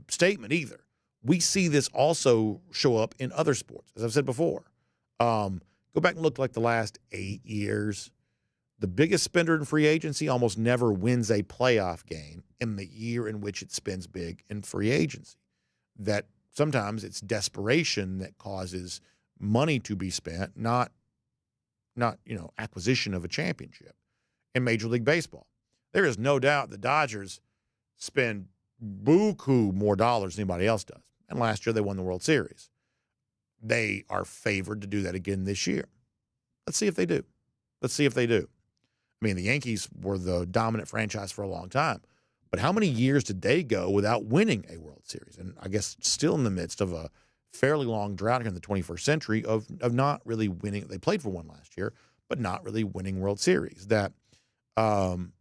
statement either. We see this also show up in other sports, as I've said before. Go back and look like the last 8 years. The biggest spender in free agency almost never wins a playoff game in the year in which it spends big in free agency. That sometimes it's desperation that causes money to be spent, not acquisition of a championship. In Major League Baseball, there is no doubt the Dodgers spend buku more dollars than anybody else does. And last year they won the World Series. They are favored to do that again this year. Let's see if they do. I mean, the Yankees were the dominant franchise for a long time. But how many years did they go without winning a World Series? And I guess still in the midst of a fairly long drought here in the 21st century of not really winning. They played for one last year, but not really winning World Series. That, Cohen,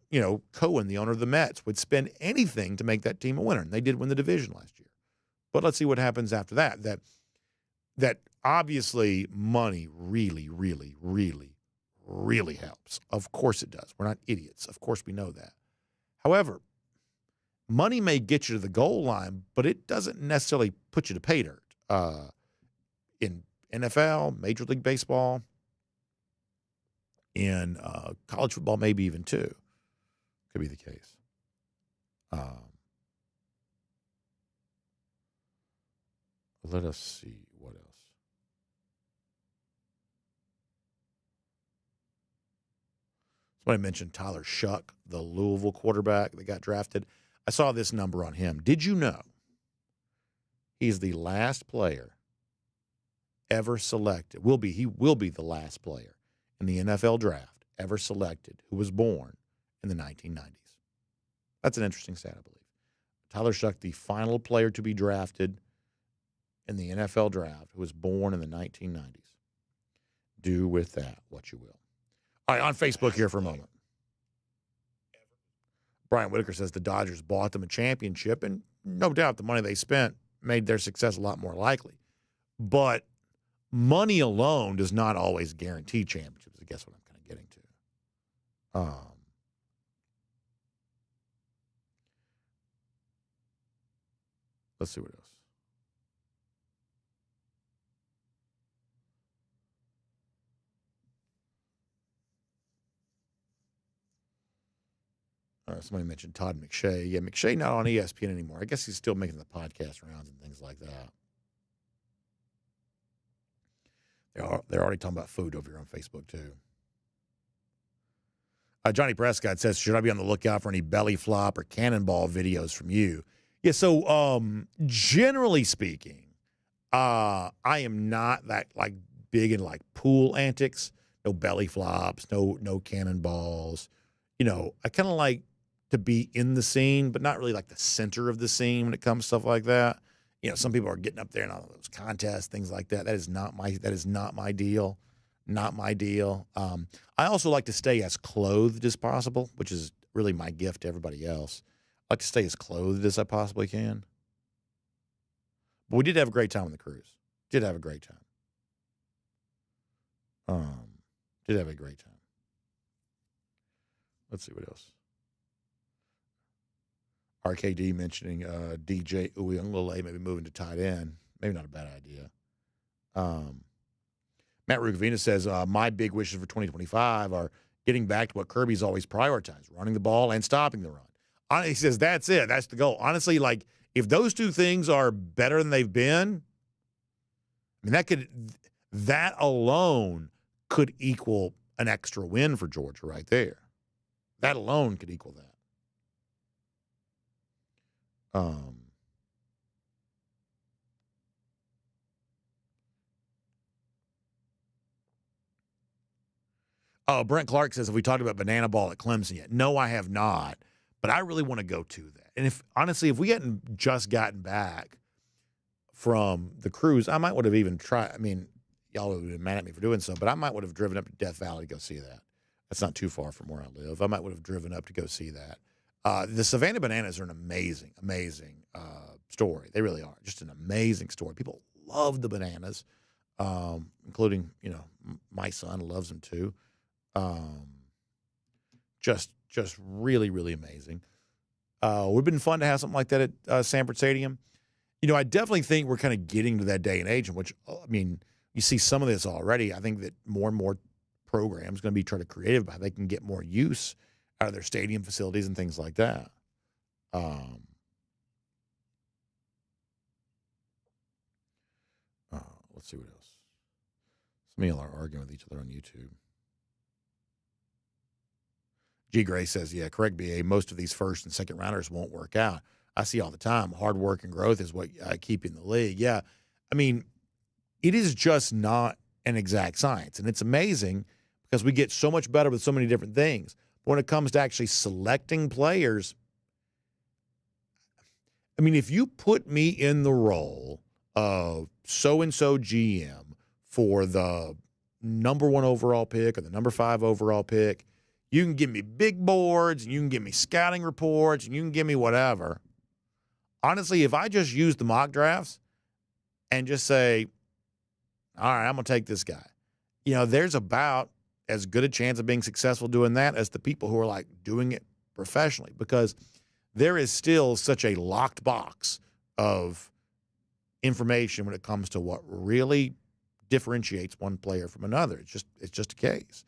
the owner of the Mets, would spend anything to make that team a winner. And they did win the division last year. But let's see what happens after that. That obviously money really, really, really, really helps. Of course it does. We're not idiots. Of course we know that. However, money may get you to the goal line, but it doesn't necessarily put you to pay dirt. In NFL, Major League Baseball, in college football, maybe even too. Could be the case. Let us see what else. Somebody mentioned Tyler Shuck, the Louisville quarterback that got drafted. I saw this number on him. Did you know he's the last player ever selected? He will be the last player in the NFL draft ever selected who was born in the 1990s. That's an interesting stat, I believe. Tyler Shuck, the final player to be drafted in the NFL draft, who was born in the 1990s. Do with that what you will. All right, on Facebook here for a moment. Brian Whitaker says the Dodgers bought them a championship, and no doubt the money they spent made their success a lot more likely. But money alone does not always guarantee championships. I guess what I'm kind of getting to. Let's see what else. Somebody mentioned Todd McShay. Yeah, McShay not on ESPN anymore. I guess he's still making the podcast rounds and things like that. They're already talking about food over here on Facebook, too. Johnny Prescott says, should I be on the lookout for any belly flop or cannonball videos from you? Yeah, so generally speaking, I am not that big in pool antics. No belly flops, no cannonballs. I kind of like to be in the scene, but not really the center of the scene when it comes to stuff like that. Some people are getting up there in all those contests, things like that. That is not my deal. Not my deal. I also like to stay as clothed as possible, which is really my gift to everybody else. I like to stay as clothed as I possibly can. But we did have a great time on the cruise. Did have a great time. Did have a great time. Let's see what else. RKD mentioning DJ Uiagalelei maybe moving to tight end. Maybe not a bad idea. Matt Rugavina says, my big wishes for 2025 are getting back to what Kirby's always prioritized, running the ball and stopping the run. He says, that's it. That's the goal. Honestly, like, if those two things are better than they've been, I mean, that alone could equal an extra win for Georgia right there. That alone could equal that. Brent Clark says, have we talked about banana ball at Clemson yet? No, I have not, but I really want to go to that. And if we hadn't just gotten back from the cruise, I might would have even tried. I mean, y'all would have been mad at me for doing so, but I might would have driven up to Death Valley to go see that. That's not too far from where I live. I might would have driven up to go see that. The Savannah Bananas are an amazing, amazing story. They really are. Just an amazing story. People love the bananas, including, my son loves them too. Just really, really amazing. Would have been fun to have something like that at Sanford Stadium. I definitely think we're kind of getting to that day and age in which, you see some of this already. I think that more and more programs going to be trying to creative about how they can get more use out of their stadium facilities and things like that. Let's see what else. Some of y'all are arguing with each other on YouTube. G. Gray says, yeah, correct, BA. Most of these first and second rounders won't work out. I see all the time. Hard work and growth is what keep you in the league. Yeah, it is just not an exact science. And it's amazing because we get so much better with so many different things. But when it comes to actually selecting players, if you put me in the role of so-and-so GM for the number 1 overall pick or the number 5 overall pick, you can give me big boards and you can give me scouting reports and you can give me whatever. Honestly, if I just use the mock drafts and just say, all right, I'm going to take this guy, there's about as good a chance of being successful doing that as the people who are like doing it professionally, because there is still such a locked box of information when it comes to what really differentiates one player from another. It's just a case.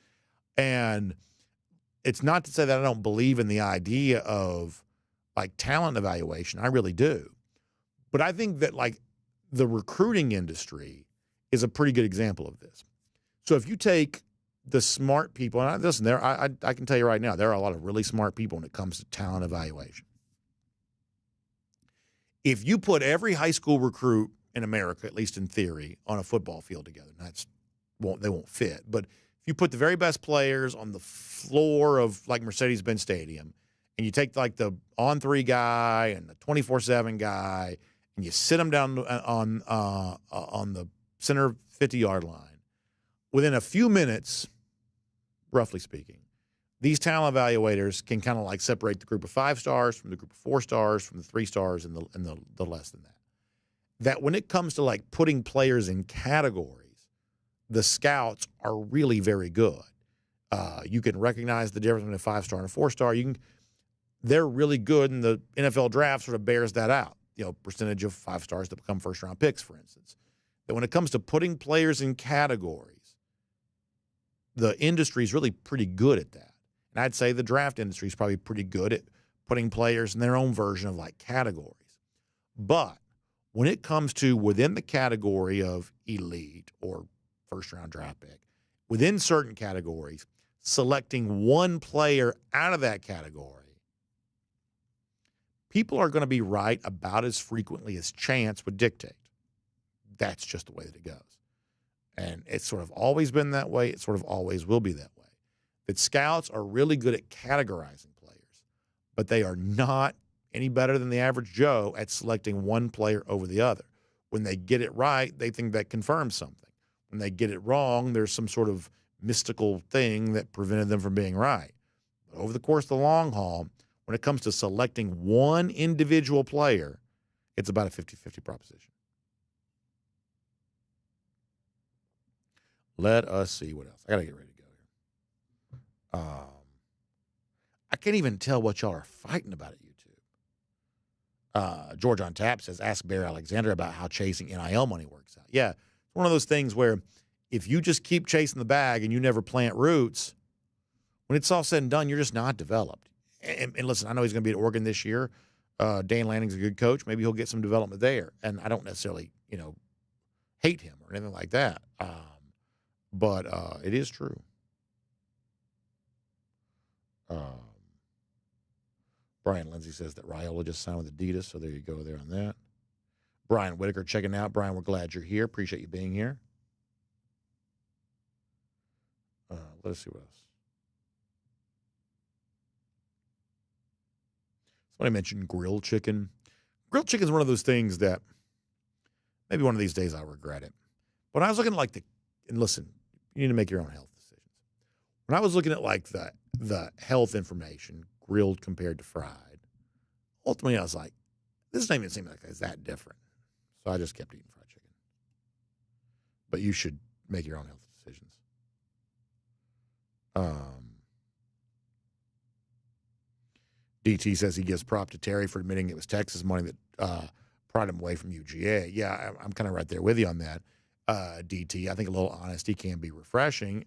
And it's not to say that I don't believe in the idea of like talent evaluation. I really do. But I think that like the recruiting industry is a pretty good example of this. So if you take the smart people, and listen, I can tell you right now, there are a lot of really smart people when it comes to talent evaluation. If you put every high school recruit in America, at least in theory, on a football field together, they won't fit. But if you put the very best players on the floor of like Mercedes-Benz Stadium, and you take like the on-3 guy and the 24/7 guy, and you sit them down on the center 50-yard line, within a few minutes, roughly speaking, these talent evaluators can kind of like separate the group of 5 stars from the group of 4 stars from the 3 stars and the less than that. That when it comes to like putting players in categories, the scouts are really very good. You can recognize the difference between a 5-star and a 4-star. They're really good, and the NFL draft sort of bears that out. Percentage of 5 stars that become first-round picks, for instance. That when it comes to putting players in categories, the industry is really pretty good at that. And I'd say the draft industry is probably pretty good at putting players in their own version of like categories. But when it comes to within the category of elite or first-round draft pick, within certain categories, selecting one player out of that category, people are going to be right about as frequently as chance would dictate. That's just the way that it goes. And it's sort of always been that way. It sort of always will be that way. That scouts are really good at categorizing players, but they are not any better than the average Joe at selecting one player over the other. When they get it right, they think that confirms something. When they get it wrong, there's some sort of mystical thing that prevented them from being right. But over the course of the long haul, when it comes to selecting one individual player, it's about a 50-50 proposition. Let us see what else. I got to get ready to go here. I can't even tell what y'all are fighting about at YouTube. George on Tap says, ask Barry Alexander about how chasing NIL money works out. Yeah, it's one of those things where if you just keep chasing the bag and you never plant roots, when it's all said and done, you're just not developed. And listen, I know he's going to be at Oregon this year. Dan Lanning's a good coach. Maybe he'll get some development there. And I don't necessarily, hate him or anything like that. But it is true. Brian Lindsay says that Raiola just signed with Adidas, so there you go there on that. Brian Whitaker checking out. Brian, we're glad you're here. Appreciate you being here. Let us see what else. Somebody mentioned grilled chicken. Grilled chicken is one of those things that maybe one of these days I'll regret it. When I was looking at and listen, you need to make your own health decisions. When I was looking at the health information, grilled compared to fried, ultimately I was like, this doesn't even seem like it's that different. So I just kept eating fried chicken. But you should make your own health decisions. DT says he gives prop to Terry for admitting it was Texas money that pried him away from UGA. Yeah, I'm kind of right there with you on that, DT. I think a little honesty can be refreshing,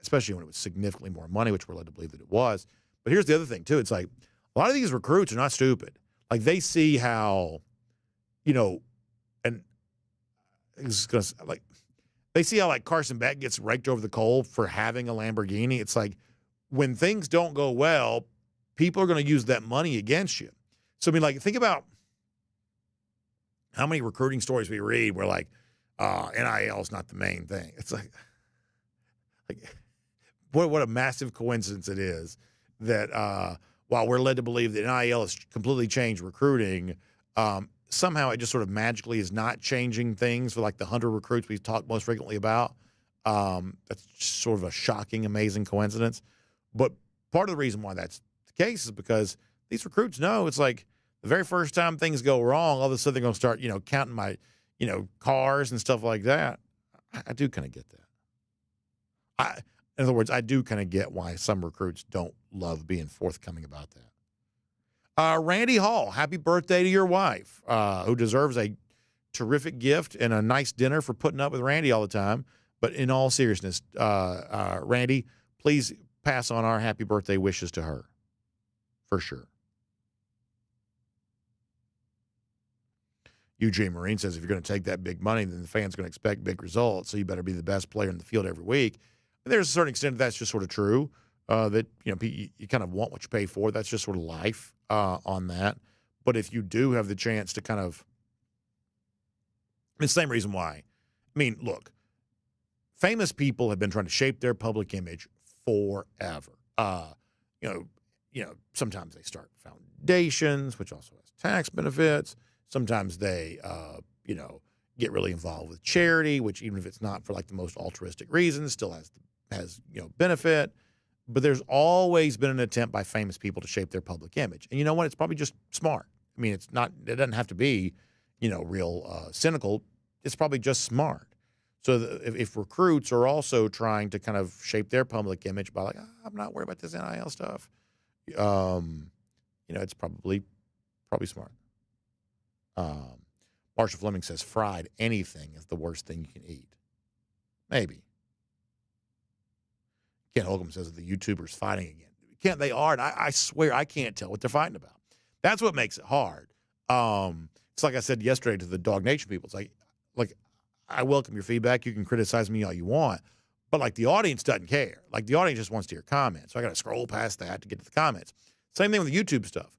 especially when it was significantly more money, which we're led to believe that it was. But here's the other thing, too. It's like a lot of these recruits are not stupid. Like, they see how, and it's gonna, they see how, Carson Beck gets raked over the coal for having a Lamborghini. It's like when things don't go well, people are going to use that money against you. So, think about how many recruiting stories we read where, NIL is not the main thing. It's like what a massive coincidence it is that while we're led to believe that NIL has completely changed recruiting, somehow it just sort of magically is not changing things for, the 100 recruits we talk most frequently about. That's sort of a shocking, amazing coincidence. But part of the reason why that's the case is because these recruits know it's like the very first time things go wrong, all of a sudden they're going to start, counting my, cars and stuff like that. I do kind of get that. In other words, I do kind of get why some recruits don't love being forthcoming about that. Randy Hall, happy birthday to your wife, who deserves a terrific gift and a nice dinner for putting up with Randy all the time. But in all seriousness, Randy, please pass on our happy birthday wishes to her. For sure. UGA Marine says if you're going to take that big money, then the fans going to expect big results. So you better be the best player in the field every week. And there's a certain extent that's just sort of true. That you kind of want what you pay for. That's just sort of life on that. But if you do have the chance to kind of, same reason why. Look, famous people have been trying to shape their public image forever. Sometimes they start foundations, which also has tax benefits. Sometimes they, get really involved with charity, which even if it's not for the most altruistic reasons, still has benefit. But there's always been an attempt by famous people to shape their public image. And you know what? It's probably just smart. It doesn't have to be, real cynical. It's probably just smart. So if recruits are also trying to kind of shape their public image by I'm not worried about this NIL stuff, it's probably smart. Marshall Fleming says fried anything is the worst thing you can eat. Maybe. Ken Holcomb says the YouTubers fighting again. They are, and I swear I can't tell what they're fighting about. That's what makes it hard. It's like I said yesterday to the DawgNation people. It's like I welcome your feedback. You can criticize me all you want, but the audience doesn't care. The audience just wants to hear comments. So I got to scroll past that to get to the comments. Same thing with the YouTube stuff.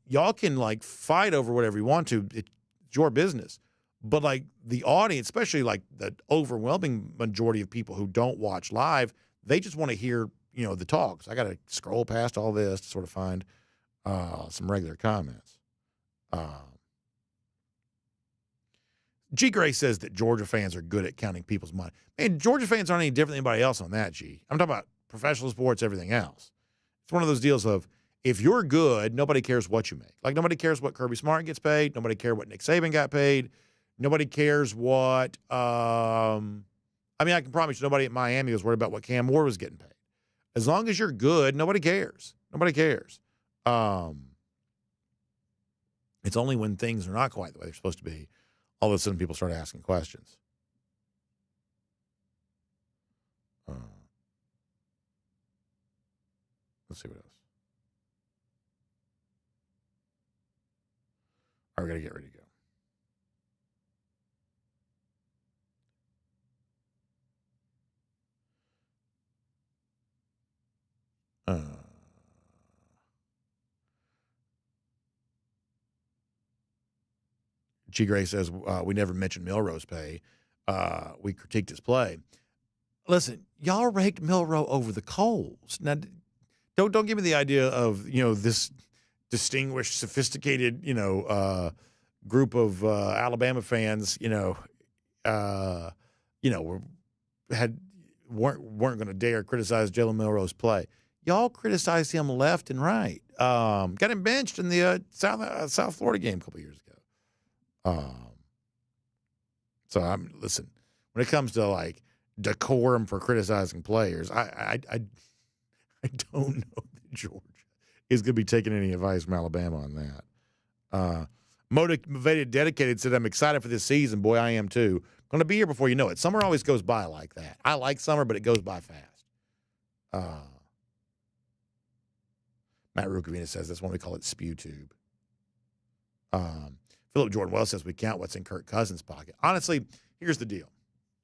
Y'all can fight over whatever you want to. It's your business. But the audience, especially the overwhelming majority of people who don't watch live, they just want to hear, the talks. I got to scroll past all this to sort of find some regular comments. G. Gray says that Georgia fans are good at counting people's money. Man, Georgia fans aren't any different than anybody else on that, G. I'm talking about professional sports, everything else. It's one of those deals of if you're good, nobody cares what you make. Nobody cares what Kirby Smart gets paid. Nobody cares what Nick Saban got paid. Nobody cares what I I mean, I can promise you nobody at Miami was worried about what Cam Ward was getting paid. As long as you're good, nobody cares. Nobody cares. It's only when things are not quite the way they're supposed to be, all of a sudden people start asking questions. Let's see what else. All right, we got to get ready to go. G. Gray says, we never mentioned Milroe's pay. We critiqued his play. Listen, y'all raked Milroe over the coals. Now, don't give me the idea of, this distinguished, sophisticated, group of Alabama fans, weren't going to dare criticize Jalen Milroe's play. Y'all criticized him left and right. Got him benched in the South Florida game a couple years ago. Listen, when it comes to like decorum for criticizing players, I don't know that Georgia is going to be taking any advice from Alabama on that. Motivated Dedicated said, I'm excited for this season. Boy, I am too. Going to be here before you know it. Summer always goes by like that. I like summer, but it goes by fast. Matt Rukavina says that's when we call it spew tube. Philip Jordan Wells says we count what's in Kirk Cousins' pocket. Honestly, here's the deal.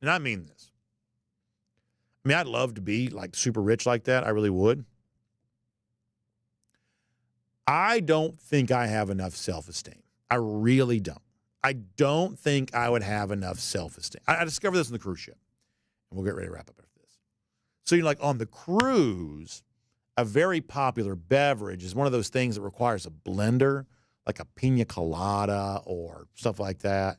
And I mean this. I mean, I'd love to be like super rich like that. I really would. I don't think I have enough self-esteem. I really don't. I don't think I would have enough self-esteem. I discovered this on the cruise ship. And we'll get ready to wrap up after this. So, like on the cruise, a very popular beverage is one of those things that requires a blender, like a pina colada or stuff like that.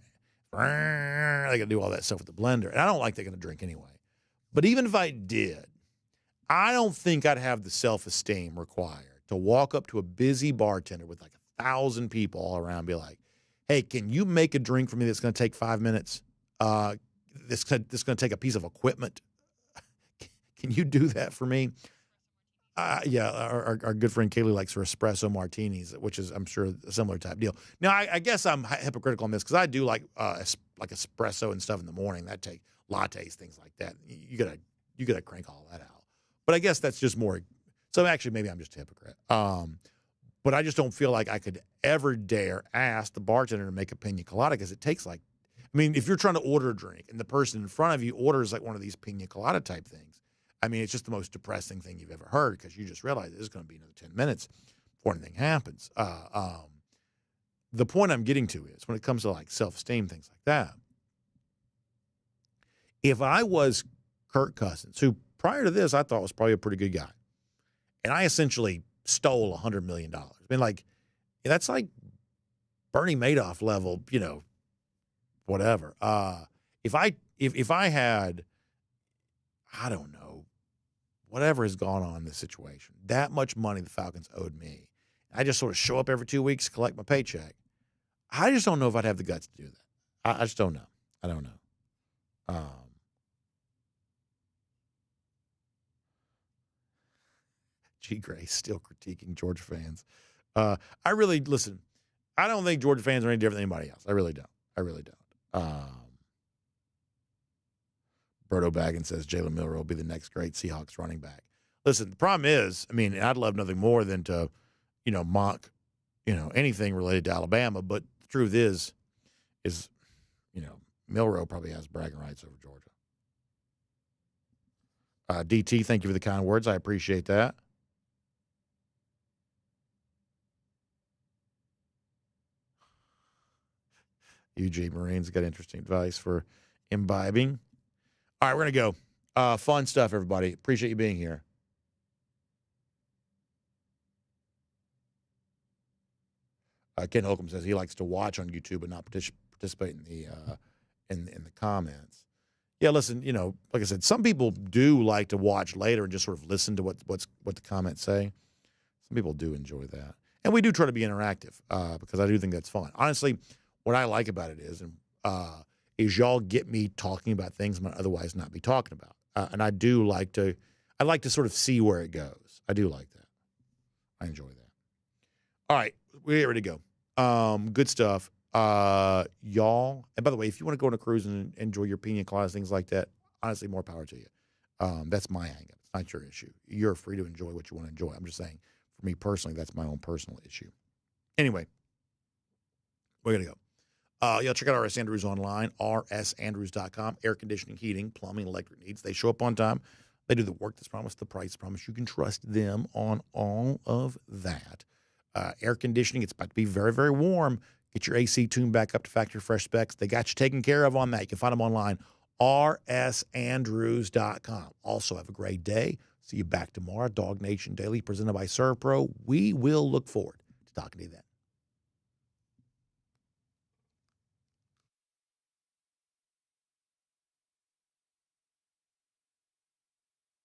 They got to do all that stuff with the blender. And I don't like that kind of drink anyway. But even if I did, I don't think I'd have the self-esteem required to walk up to a busy bartender with like 1,000 people all around and be like, hey, can you make a drink for me that's going to take 5 minutes? This going to take a piece of equipment. Can you do that for me? Yeah, our good friend Kaylee likes her espresso martinis, which is, I'm sure, a similar type deal. Now, I guess I'm hypocritical on this because I do like espresso and stuff in the morning. That take lattes, things like that. You gotta crank all that out. But I guess that's just more. So actually, maybe I'm just a hypocrite. But I just don't feel like I could ever dare ask the bartender to make a pina colada because it takes like, I mean, if you're trying to order a drink and the person in front of you orders like one of these pina colada type things, I mean, it's just the most depressing thing you've ever heard because you just realize this is going to be another 10 minutes before anything happens. The point I'm getting to is when it comes to like self-esteem, things like that, if I was Kirk Cousins, who prior to this I thought was probably a pretty good guy, and I essentially stole $100 million. I mean, like, that's like Bernie Madoff level, whatever. If I had, I don't know, whatever has gone on in this situation, that much money the Falcons owed me, I just sort of show up every 2 weeks, collect my paycheck. I just don't know if I'd have the guts to do that. I just don't know. I don't know. G. Gray still critiquing Georgia fans. I don't think Georgia fans are any different than anybody else. I really don't. Berto Baggins says Jalen Milroe will be the next great Seahawks running back. Listen, the problem is, I mean, I'd love nothing more than to, mock, anything related to Alabama. But the truth is, Milroe probably has bragging rights over Georgia. DT, thank you for the kind words. I appreciate that. UG Marine's got interesting advice for imbibing. All right, we're going to go. Fun stuff, everybody. Appreciate you being here. Ken Holcomb says he likes to watch on YouTube but not participate in the comments. Yeah, listen, like I said, some people do like to watch later and just sort of listen to what the comments say. Some people do enjoy that. And we do try to be interactive because I do think that's fun. Honestly, what I like about it is is y'all get me talking about things I might otherwise not be talking about. And I like to sort of see where it goes. I do like that. I enjoy that. All right, we're ready to go. Good stuff. Y'all, and by the way, if you want to go on a cruise and enjoy your pina coladas, things like that, honestly, more power to you. That's my hang-up. It's not your issue. You're free to enjoy what you want to enjoy. I'm just saying, for me personally, that's my own personal issue. Anyway, we're going to go. Y'all check out RS Andrews online, rsandrews.com. Air conditioning, heating, plumbing, electric needs. They show up on time. They do the work that's promised, the price promised. You can trust them on all of that. Air conditioning, it's about to be very, very warm. Get your AC tuned back up to factory fresh specs. They got you taken care of on that. You can find them online, rsandrews.com. Also, have a great day. See you back tomorrow. DawgNation Daily, presented by ServPro. We will look forward to talking to you then.